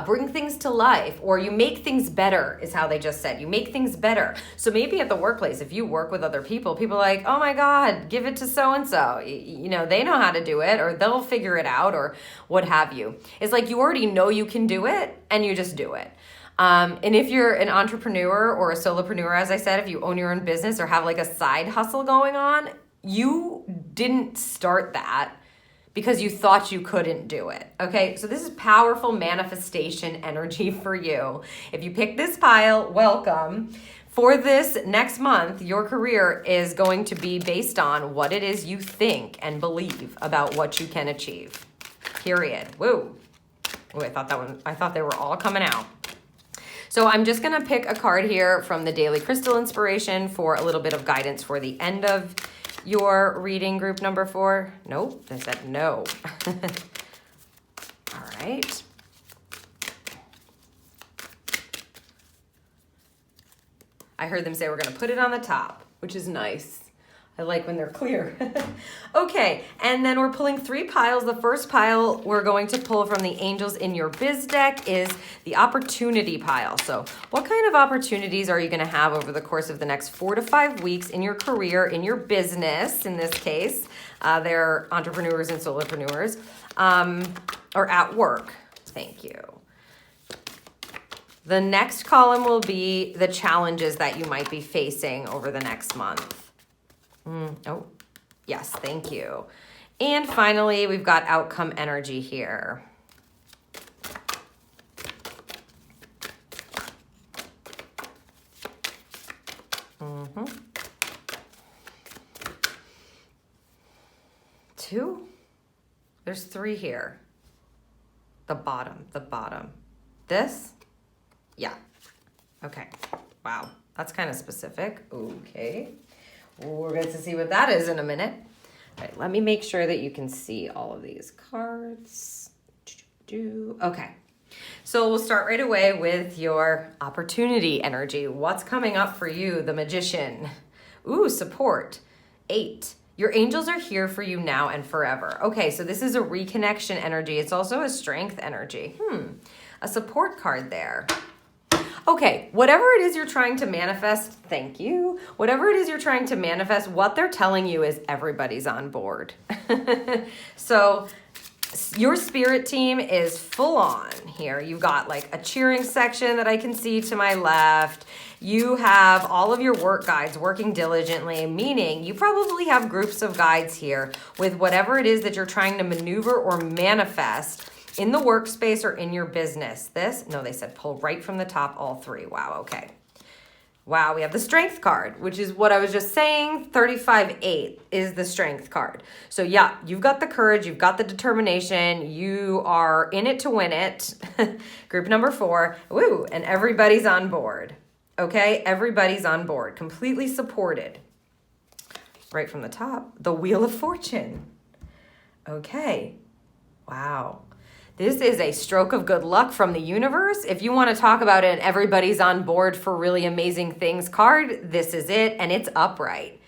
bring things to life, or you make things better, is how they just said. You make things better. So maybe at the workplace, if you work with other people are like, oh my God, give it to so-and-so. They know how to do it, or they'll figure it out, or what have you. It's like you already know you can do it, and you just do it. And if you're an entrepreneur or a solopreneur, as I said, if you own your own business or have a side hustle going on, you didn't start that because you thought you couldn't do it. Okay, so this is powerful manifestation energy for you. If you pick this pile, welcome. For this next month, your career is going to be based on what it is you think and believe about what you can achieve. Period. Woo. Ooh, I thought they were all coming out. So I'm just going to pick a card here from the Daily Crystal Inspiration for a little bit of guidance for the end of your reading, group number 4. Nope, they said no. All right. I heard them say we're going to put it on the top, which is nice. I like when they're clear. Okay, and then we're pulling 3 piles. The first pile we're going to pull from the Angels in Your Biz deck is the opportunity pile. So what kind of opportunities are you going to have over the course of the next 4 to 5 weeks in your career, in your business, in this case? They're entrepreneurs and solopreneurs, or at work. Thank you. The next column will be the challenges that you might be facing over the next month. Oh, yes, thank you. And finally, we've got outcome energy here. Two? There's 3 here. The bottom. This? Yeah. Okay. Wow. That's kind of specific. Okay. We'll get to see what that is in a minute. All right, let me make sure that you can see all of these cards. Okay, so we'll start right away with your opportunity energy. What's coming up for you, the Magician? Ooh, support. 8. Your angels are here for you now and forever. Okay, so this is a reconnection energy. It's also a strength energy. A support card there. Okay, whatever it is you're trying to manifest, thank you. Whatever it is you're trying to manifest, what they're telling you is everybody's on board. So your spirit team is full on here. You've got a cheering section that I can see to my left. You have all of your work guides working diligently, meaning you probably have groups of guides here with whatever it is that you're trying to maneuver or manifest in the workspace or in your business. They said pull right from the top, all 3. Wow, okay. Wow, we have the strength card, which is what I was just saying. 35-8 is the strength card. So yeah, you've got the courage, you've got the determination, you are in it to win it. Group number 4, woo, and everybody's on board. Okay, everybody's on board, completely supported. Right from the top, the Wheel of Fortune. Okay, wow. This is a stroke of good luck from the universe. If you want to talk about an everybody's on board for really amazing things card, this is it, and it's upright.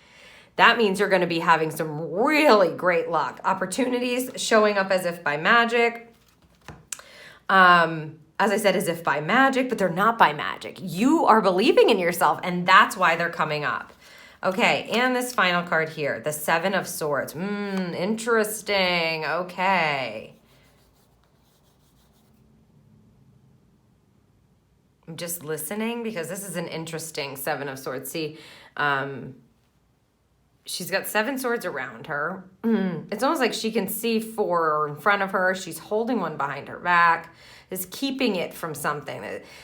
That means you're going to be having some really great luck. Opportunities showing up as if by magic. As I said, as if by magic, but they're not by magic. You are believing in yourself, and that's why they're coming up. Okay, and this final card here, the Seven of Swords. Interesting. Okay. I'm just listening because this is an interesting Seven of Swords. See, she's got 7 swords around her. It's almost like she can see 4 in front of her. She's holding one behind her back, is keeping it from something.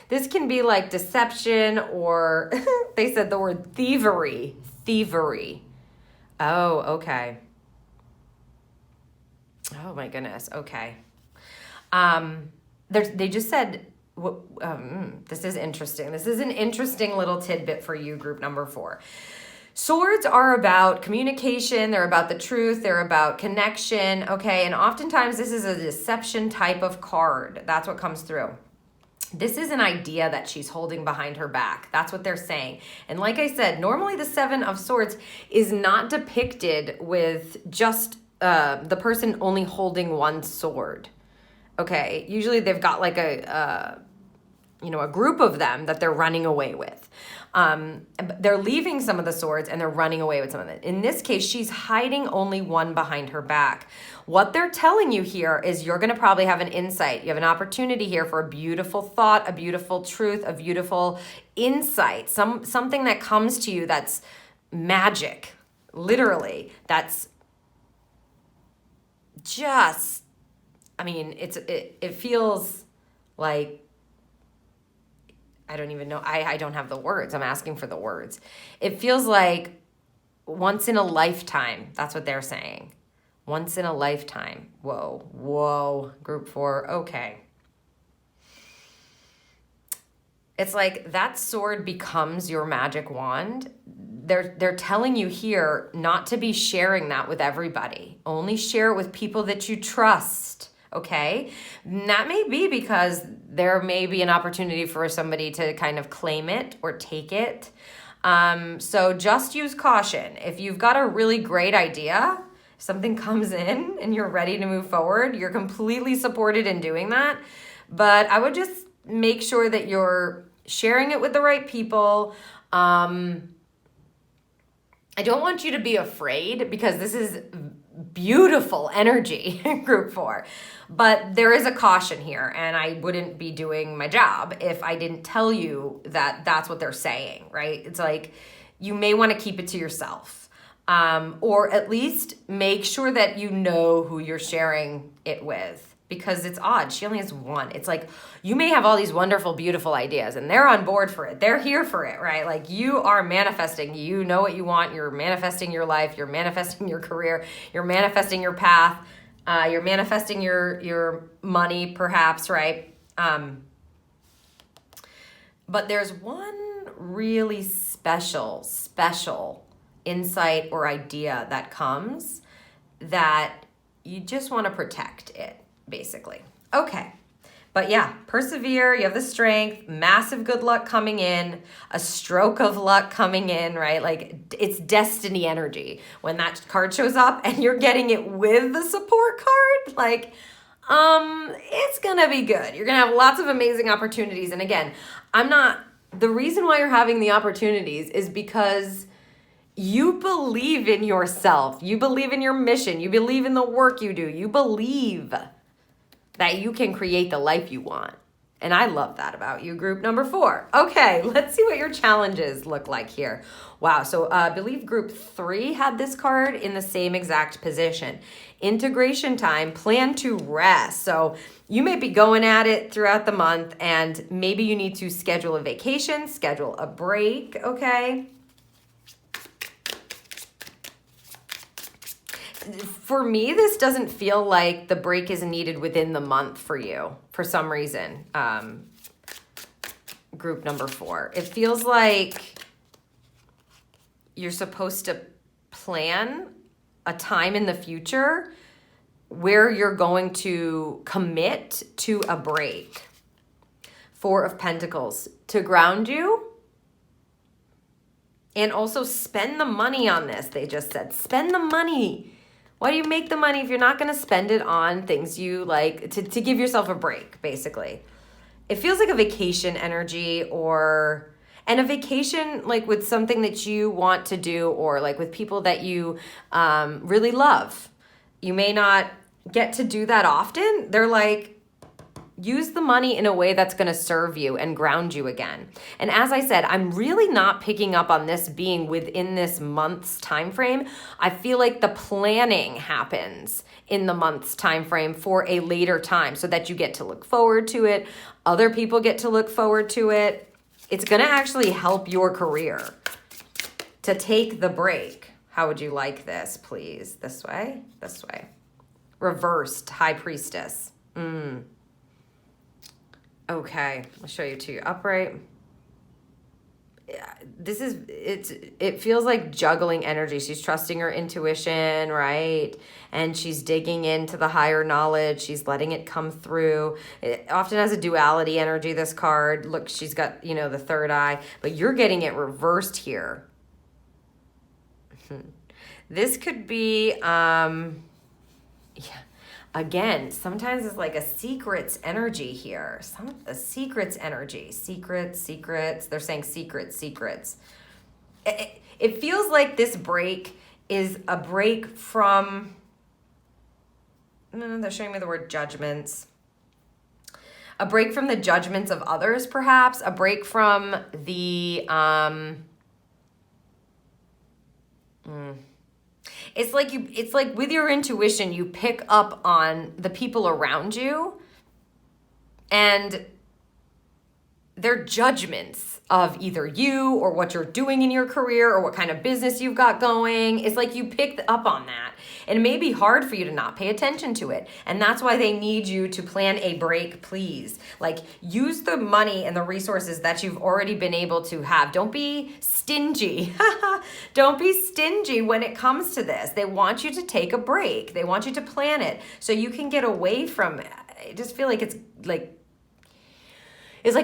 This can be like deception, or they said the word thievery. Thievery. Oh, okay. Oh my goodness. Okay. They just said, this is interesting. This is an interesting little tidbit for you, group number 4. Swords are about communication. They're about the truth. They're about connection. Okay. And oftentimes this is a deception type of card. That's what comes through. This is an idea that she's holding behind her back. That's what they're saying. And like I said, normally the Seven of Swords is not depicted with just the person only holding one sword. Okay. Usually they've got like a group of them that they're running away with. They're leaving some of the swords and they're running away with some of it. In this case, she's hiding only one behind her back. What they're telling you here is you're going to probably have an insight. You have an opportunity here for a beautiful thought, a beautiful truth, a beautiful insight, something that comes to you that's magic, literally. That's just, it feels like, I don't even know. I don't have the words. I'm asking for the words. It feels like once in a lifetime. That's what they're saying. Once in a lifetime. Whoa, group 4. Okay. It's like that sword becomes your magic wand. They're telling you here not to be sharing that with everybody. Only share it with people that you trust. Okay. And that may be because there may be an opportunity for somebody to kind of claim it or take it. So just use caution. If you've got a really great idea, something comes in and you're ready to move forward, you're completely supported in doing that. But I would just make sure that you're sharing it with the right people. I don't want you to be afraid because this is beautiful energy, group 4. But there is a caution here, and I wouldn't be doing my job if I didn't tell you that that's what they're saying, right? It's like you may want to keep it to yourself, or at least make sure that you know who you're sharing it with, because it's odd. She only has one. It's like you may have all these wonderful, beautiful ideas, and they're on board for it. They're here for it, right? Like you are manifesting. You know what you want. You're manifesting your life. You're manifesting your career. You're manifesting your path. You're manifesting your money, perhaps, right? But there's one really special insight or idea that comes that you just want to protect it, basically. Okay. But yeah, persevere. You have the strength, massive good luck coming in, a stroke of luck coming in, right? Like it's destiny energy when that card shows up and you're getting it with the support card. Like, it's going to be good. You're going to have lots of amazing opportunities. And again, the reason why you're having the opportunities is because you believe in yourself. You believe in your mission. You believe in the work you do. You believe that you can create the life you want. And I love that about you, group number 4. Okay, let's see what your challenges look like here. Wow, so I believe group 3 had this card in the same exact position. Integration time, plan to rest. So you may be going at it throughout the month, and maybe you need to schedule a vacation, schedule a break, okay? For me, this doesn't feel like the break is needed within the month for you for some reason. Group number 4. It feels like you're supposed to plan a time in the future where you're going to commit to a break. Four of Pentacles, to ground you. And also spend the money on this. They just said, spend the money. Why do you make the money if you're not going to spend it on things you like, to give yourself a break, basically? It feels like a vacation energy, and a vacation like with something that you want to do, or like with people that you really love. You may not get to do that often. They're like, use the money in a way that's going to serve you and ground you again. And as I said, I'm really not picking up on this being within this month's time frame. I feel like the planning happens in the month's time frame for a later time, so that you get to look forward to it. Other people get to look forward to it. It's going to actually help your career to take the break. How would you like this, please? This way? This way. Reversed High Priestess. Okay, I'll show you two. Upright. It feels like juggling energy. She's trusting her intuition, right? And she's digging into the higher knowledge. She's letting it come through. It often has a duality energy, this card. Look, she's got, the third eye, but you're getting it reversed here. This could be, again, sometimes it's like a secrets energy here. A secrets energy. Secrets. They're saying secrets. It feels like this break is a break from, they're showing me the word judgments. A break from the judgments of others, perhaps. A break from the, It's like with your intuition, you pick up on the people around you and their judgments of either you or what you're doing in your career or what kind of business you've got going. It's like you picked up on that. And it may be hard for you to not pay attention to it. And that's why they need you to plan a break, please. Like, use the money and the resources that you've already been able to have. Don't be stingy. Don't be stingy when it comes to this. They want you to take a break. They want you to plan it so you can get away from it. I just feel like it's like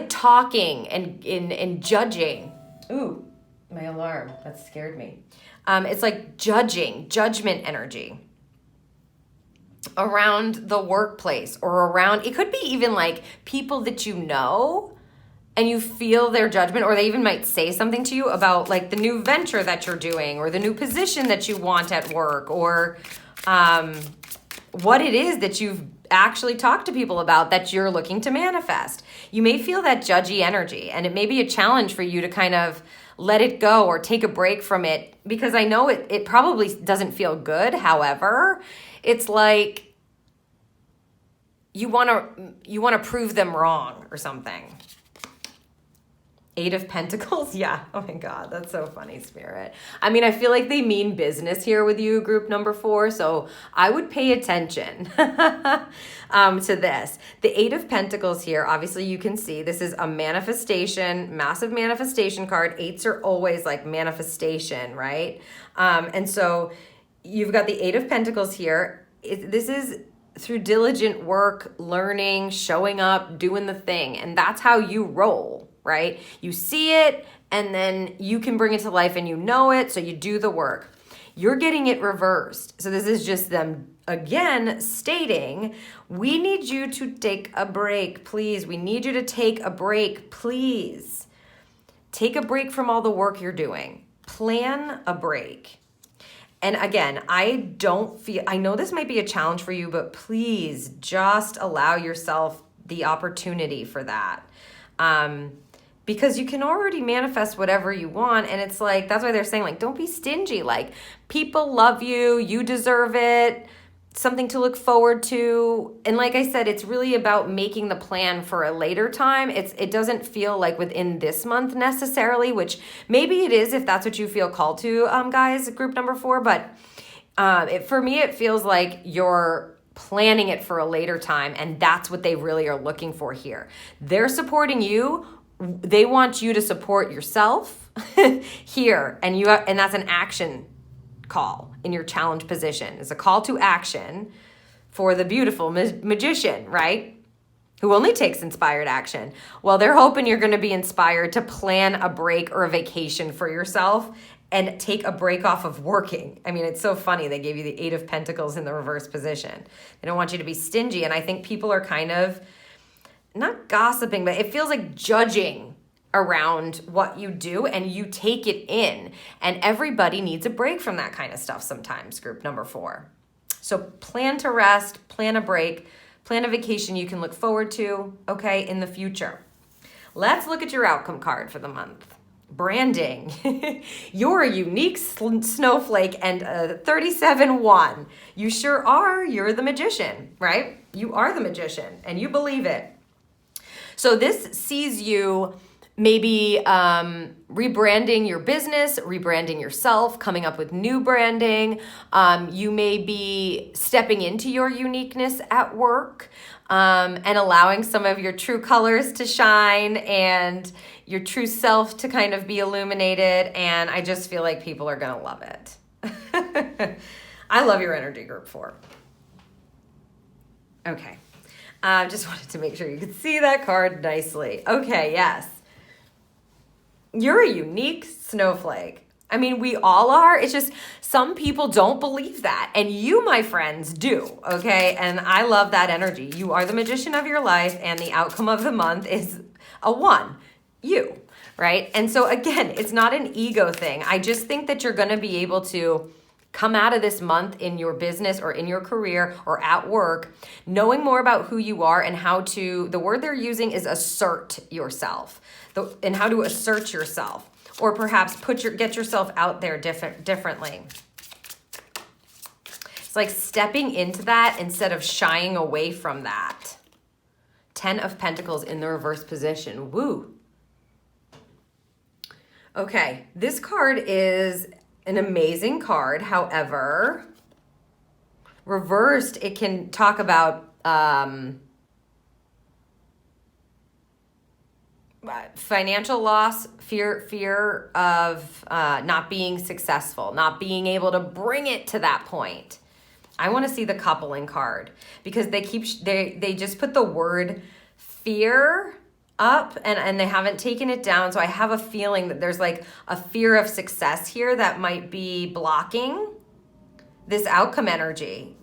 talking and judging. Ooh, my alarm. That scared me. It's like judgment energy around the workplace or around, it could be even like people that you know and you feel their judgment, or they even might say something to you about like the new venture that you're doing or the new position that you want at work, or what it is that you've actually talked to people about that you're looking to manifest. You may feel that judgy energy, and it may be a challenge for you to kind of let it go or take a break from it, because I know it probably doesn't feel good. However, it's like you want to prove them wrong or something. Eight of Pentacles. Yeah. Oh my God. That's so funny, Spirit. I mean, I feel like they mean business here with you, group number 4. So I would pay attention to this. The Eight of Pentacles here, obviously you can see this is a manifestation, massive manifestation card. Eights are always like manifestation, right? And so you've got the Eight of Pentacles here. This is through diligent work, learning, showing up, doing the thing. And that's how you roll, right? You see it and then you can bring it to life and you know it. So you do the work. You're getting it reversed. So this is just them again stating, we need you to take a break, please. We need you to take a break, please. Take a break from all the work you're doing. Plan a break. And again, I know this might be a challenge for you, but please just allow yourself the opportunity for that. Because you can already manifest whatever you want. And it's like, that's why they're saying, like, don't be stingy. Like, people love you. You deserve it. Something to look forward to. And like I said, it's really about making the plan for a later time. It doesn't feel like within this month necessarily, which maybe it is if that's what you feel called to, guys, group number 4. But for me, it feels like you're planning it for a later time. And that's what they really are looking for here. They're supporting you. They want you to support yourself here. And that's an action call in your challenge position. It's a call to action for the beautiful magician, right? Who only takes inspired action. Well, they're hoping you're going to be inspired to plan a break or a vacation for yourself and take a break off of working. I mean, it's so funny. They gave you the 8 of Pentacles in the reverse position. They don't want you to be stingy. And I think people are kind of, not gossiping, but it feels like judging around what you do, and you take it in. And everybody needs a break from that kind of stuff sometimes, group number 4. So plan to rest, plan a break, plan a vacation you can look forward to, okay, in the future. Let's look at your outcome card for the month. Branding. You're a unique snowflake and a 37-1. You sure are. You're the magician, right? You are the magician and you believe it. So this sees you maybe rebranding your business, rebranding yourself, coming up with new branding. You may be stepping into your uniqueness at work and allowing some of your true colors to shine and your true self to kind of be illuminated. And I just feel like people are going to love it. I love your energy, group 4. Okay. Just wanted to make sure you could see that card nicely. Okay, yes. You're a unique snowflake. I mean, we all are. It's just some people don't believe that. And you, my friends, do. Okay? And I love that energy. You are the magician of your life, and the outcome of the month is a 1. You. Right? And so, again, it's not an ego thing. I just think that you're going to be able to come out of this month in your business or in your career or at work, knowing more about who you are and how to, the word they're using is assert yourself, and how to assert yourself, or perhaps get yourself out there differently. It's like stepping into that instead of shying away from that. 10 of Pentacles in the reverse position. Woo. Okay, this card is an amazing card. However, reversed, it can talk about financial loss, fear of not being successful, not being able to bring it to that point. I want to see the coupling card because they just put the word fear up and they haven't taken it down. So I have a feeling that there's like a fear of success here that might be blocking this outcome energy.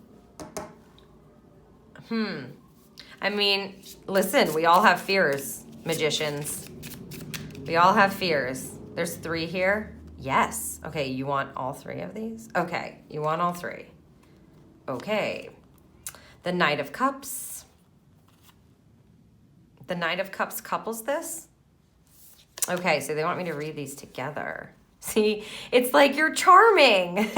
I mean, listen, we all have fears, magicians. We all have fears. There's 3 here. Yes. Okay, you want all 3 of these? Okay, you want all 3. Okay. The Knight of Cups. The Knight of Cups couples this. Okay, so they want me to read these together. See, it's like you're charming.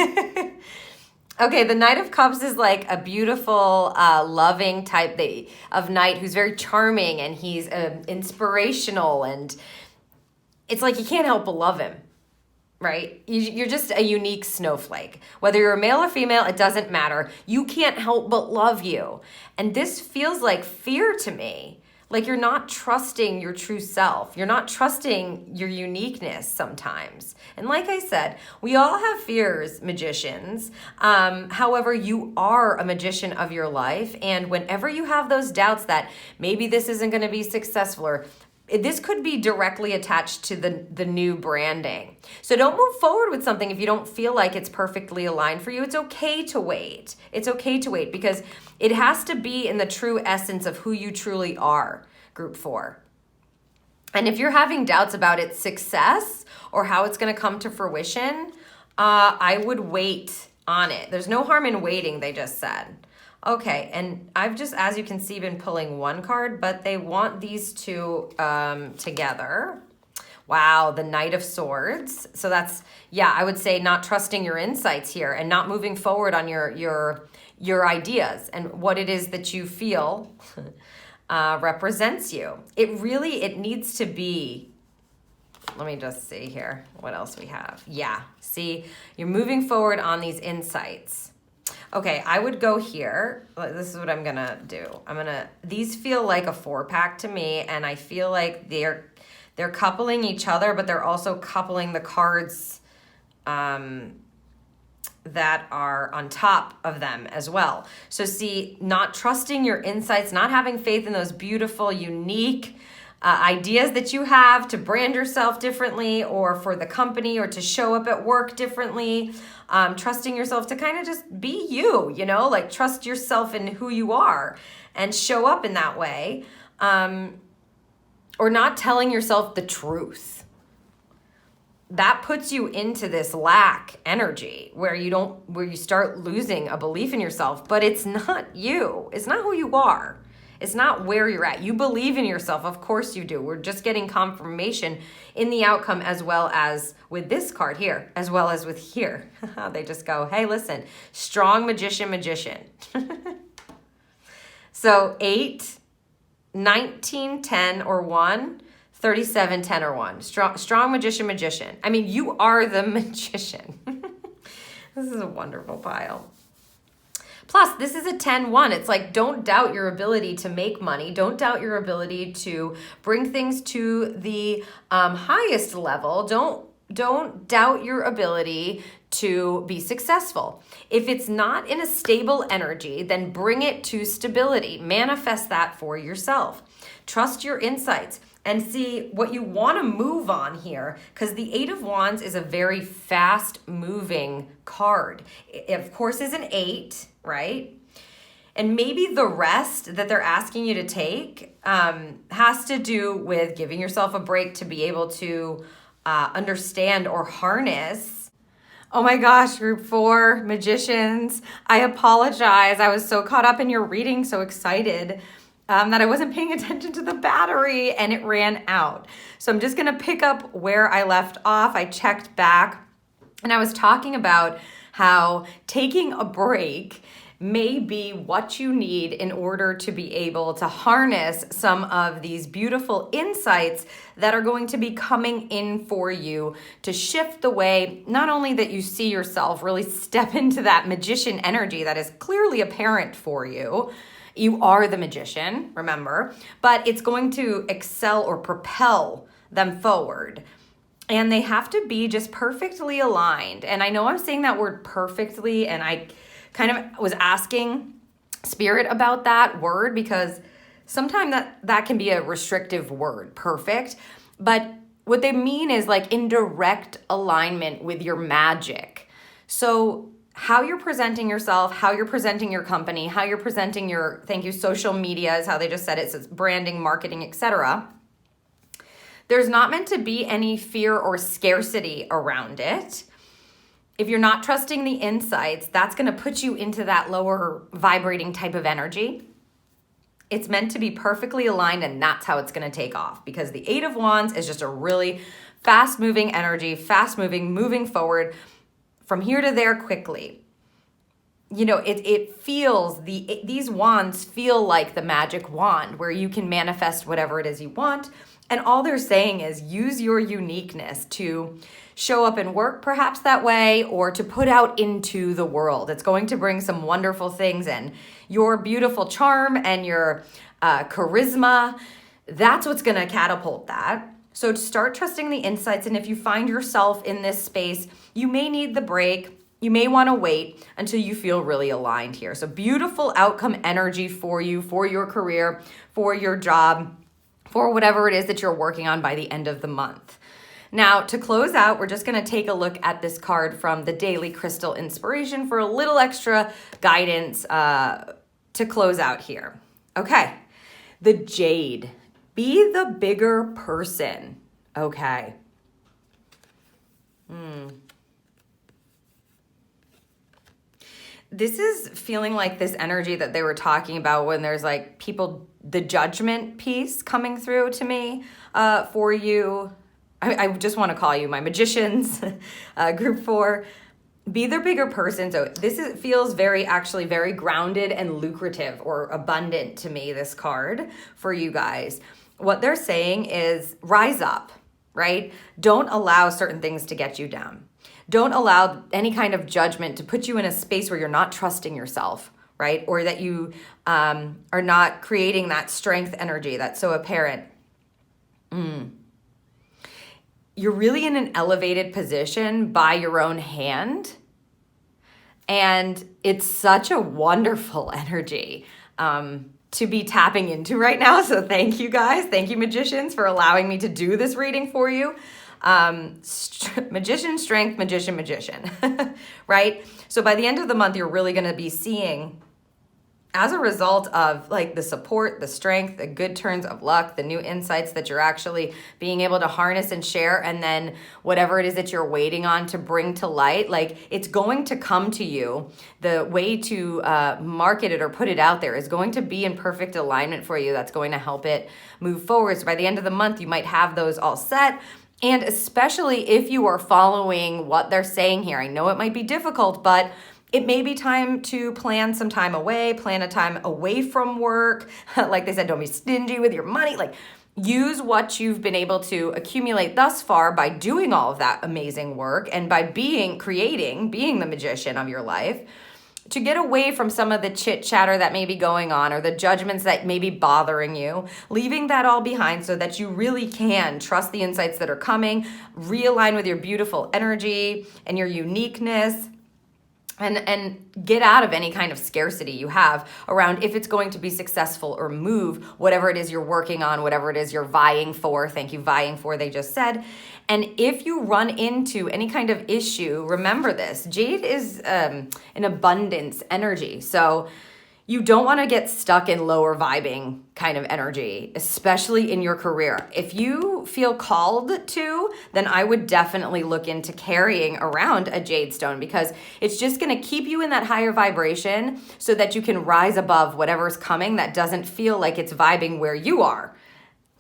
Okay, the Knight of Cups is like a beautiful, loving type of knight who's very charming, and he's inspirational, and it's like you can't help but love him, right? You're just a unique snowflake. Whether you're a male or female, it doesn't matter. You can't help but love you. And this feels like fear to me. Like you're not trusting your true self. You're not trusting your uniqueness sometimes. And like I said, we all have fears, magicians. However, you are a magician of your life. And whenever you have those doubts that maybe this isn't going to be successful, or this could be directly attached to the new branding. So don't move forward with something if you don't feel like it's perfectly aligned for you. It's okay to wait. It's okay to wait because it has to be in the true essence of who you truly are, group 4. And if you're having doubts about its success or how it's going to come to fruition, I would wait on it. There's no harm in waiting, they just said. Okay, and I've just, as you can see, been pulling 1 card, but they want these 2 together. Wow, the Knight of Swords. So that's, yeah, I would say not trusting your insights here and not moving forward on your ideas and what it is that you feel represents you. It needs to be, let me just see here what else we have. Yeah, see, you're moving forward on these insights. Okay, I would go here. This is what I'm gonna do. These feel like a 4-pack to me, and I feel like they're coupling each other, but they're also coupling the cards that are on top of them as well. So see, not trusting your insights, not having faith in those beautiful, unique ideas that you have to brand yourself differently, or for the company, or to show up at work differently. Trusting yourself to kind of just be you, like trust yourself in who you are and show up in that way. Or not telling yourself the truth. That puts you into this lack energy where you start losing a belief in yourself, but it's not you. It's not who you are. It's not where you're at. You believe in yourself. Of course you do. We're just getting confirmation in the outcome, as well as with this card here, as well as with here. They just go, hey, listen, strong magician. So 8, 19, 10, or 1, 37, 10, or 1. Strong magician. I mean, you are the magician. This is a wonderful pile. Plus, this is a 10-1. It's like, don't doubt your ability to make money. Don't doubt your ability to bring things to the highest level. Don't doubt your ability to be successful. If it's not in a stable energy, then bring it to stability. Manifest that for yourself. Trust your insights and see what you want to move on here, because the 8 of Wands is a very fast-moving card. It, of course, is an 8, right? And maybe the rest that they're asking you to take has to do with giving yourself a break to be able to understand or harness. Oh my gosh, group 4, magicians. I apologize. I was so caught up in your reading, so excited that I wasn't paying attention to the battery and it ran out. So I'm just going to pick up where I left off. I checked back and I was talking about how taking a break may be what you need in order to be able to harness some of these beautiful insights that are going to be coming in for you to shift the way, not only that you see yourself, really step into that magician energy that is clearly apparent for you. You are the magician, remember, but it's going to excel or propel them forward. And they have to be just perfectly aligned. And I know I'm saying that word perfectly, and I kind of was asking Spirit about that word, because sometimes that can be a restrictive word, perfect. But what they mean is like in direct alignment with your magic. So how you're presenting yourself, how you're presenting your company, how you're presenting your, social media is how they just said it. So it's branding, marketing, etc. There's not meant to be any fear or scarcity around it. If you're not trusting the insights, that's going to put you into that lower vibrating type of energy. It's meant to be perfectly aligned, and that's how it's going to take off, because the 8 of Wands is just a really fast-moving energy, fast-moving, moving forward from here to there quickly. It feels, these wands feel like the magic wand where you can manifest whatever it is you want. And all they're saying is use your uniqueness to show up and work perhaps that way, or to put out into the world. It's going to bring some wonderful things in. Your beautiful charm and your charisma, that's what's going to catapult that. So start trusting the insights. And if you find yourself in this space, you may need the break. You may want to wait until you feel really aligned here. So beautiful outcome energy for you, for your career, for your job, for whatever it is that you're working on by the end of the month. Now, to close out, we're just going to take a look at this card from the Daily Crystal Inspiration for a little extra guidance to close out here. Okay, the Jade. Be the bigger person. Okay. This is feeling like this energy that they were talking about when there's like people, the judgment piece coming through to me for you. I just want to call you my magicians, group 4. Be the bigger person. So this feels very grounded and lucrative or abundant to me, this card for you guys. What they're saying is rise up, right? Don't allow certain things to get you down. Don't allow any kind of judgment to put you in a space where you're not trusting yourself, right? Or that you are not creating that strength energy that's so apparent. You're really in an elevated position by your own hand. And it's such a wonderful energy to be tapping into right now. So thank you guys. Thank you, magicians, for allowing me to do this reading for you. Magician, strength, magician, right? So by the end of the month, you're really going to be seeing, as a result of like the support, the strength, the good turns of luck, the new insights that you're actually being able to harness and share, and then whatever it is that you're waiting on to bring to light, like it's going to come to you. The way to market it or put it out there is going to be in perfect alignment for you. That's going to help it move forward. So by the end of the month, you might have those all set. And especially if you are following what they're saying here, I know it might be difficult, but it may be time to plan some time away, plan a time away from work. Like they said, don't be stingy with your money. Like use what you've been able to accumulate thus far by doing all of that amazing work and by being the magician of your life, to get away from some of the chit chatter that may be going on or the judgments that may be bothering you, leaving that all behind so that you really can trust the insights that are coming, realign with your beautiful energy and your uniqueness, and get out of any kind of scarcity you have around if it's going to be successful or move whatever it is you're working on, whatever it is you're vying for. Thank you, vying for, they just said. And if you run into any kind of issue, remember this, Jade is an abundance energy. So you don't want to get stuck in lower vibing kind of energy, especially in your career. If you feel called to, then I would definitely look into carrying around a jade stone, because it's just going to keep you in that higher vibration so that you can rise above whatever's coming that doesn't feel like it's vibing where you are.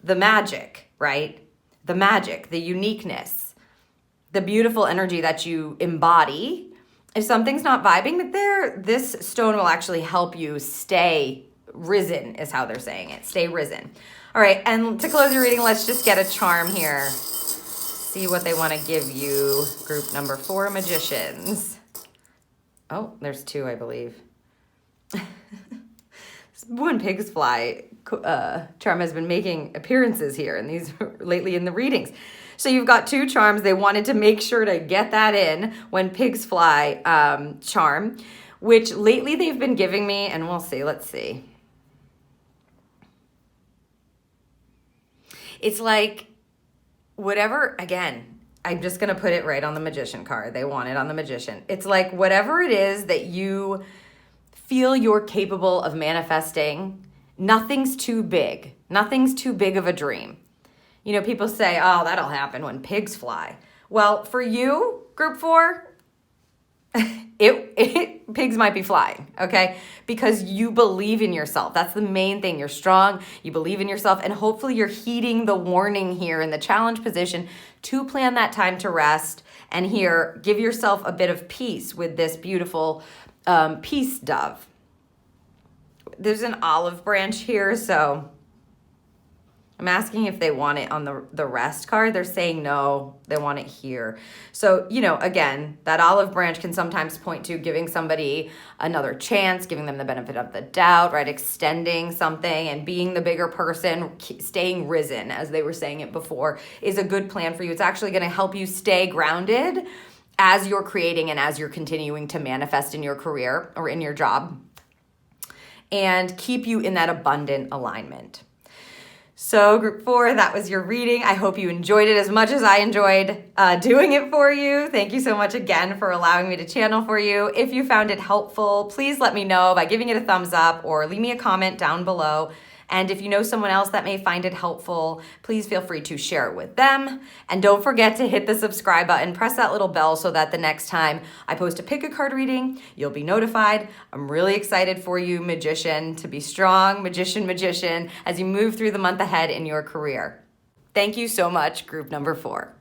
The magic, right? The magic, the uniqueness, the beautiful energy that you embody. If something's not vibing there, this stone will actually help you stay risen, is how they're saying it. Stay risen. All right, and to close your reading, let's just get a charm here. See what they want to give you. Group number 4, magicians. Oh, there's 2, I believe. When pigs fly, charm has been making appearances here in these lately in the readings. So you've got 2 charms. They wanted to make sure to get that in when pigs fly charm, which lately they've been giving me, and we'll see. Let's see. It's like whatever, again, I'm just going to put it right on the magician card. They want it on the magician. It's like whatever it is that you feel you're capable of manifesting, nothing's too big. Nothing's too big of a dream. You know, people say, oh, that'll happen when pigs fly. Well, for you, group 4, pigs might be flying, okay? Because you believe in yourself. That's the main thing. You're strong, you believe in yourself, and hopefully you're heeding the warning here in the challenge position to plan that time to rest. And here, give yourself a bit of peace with this beautiful peace dove. There's an olive branch here, so I'm asking if they want it on the rest card. They're saying no, they want it here. So, you know, again, that olive branch can sometimes point to giving somebody another chance, giving them the benefit of the doubt, right? Extending something and being the bigger person, staying risen, as they were saying it before, is a good plan for you. It's actually going to help you stay grounded as you're creating and as you're continuing to manifest in your career or in your job, and keep you in that abundant alignment. So group 4, that was your reading. I hope you enjoyed it as much as I enjoyed doing it for you. Thank you so much again for allowing me to channel for you. If you found it helpful, please let me know by giving it a thumbs up or leave me a comment down below. And if you know someone else that may find it helpful, please feel free to share it with them. And don't forget to hit the subscribe button, press that little bell so that the next time I post a pick a card reading, you'll be notified. I'm really excited for you, magician, to be strong, magician, as you move through the month ahead in your career. Thank you so much, group number 4.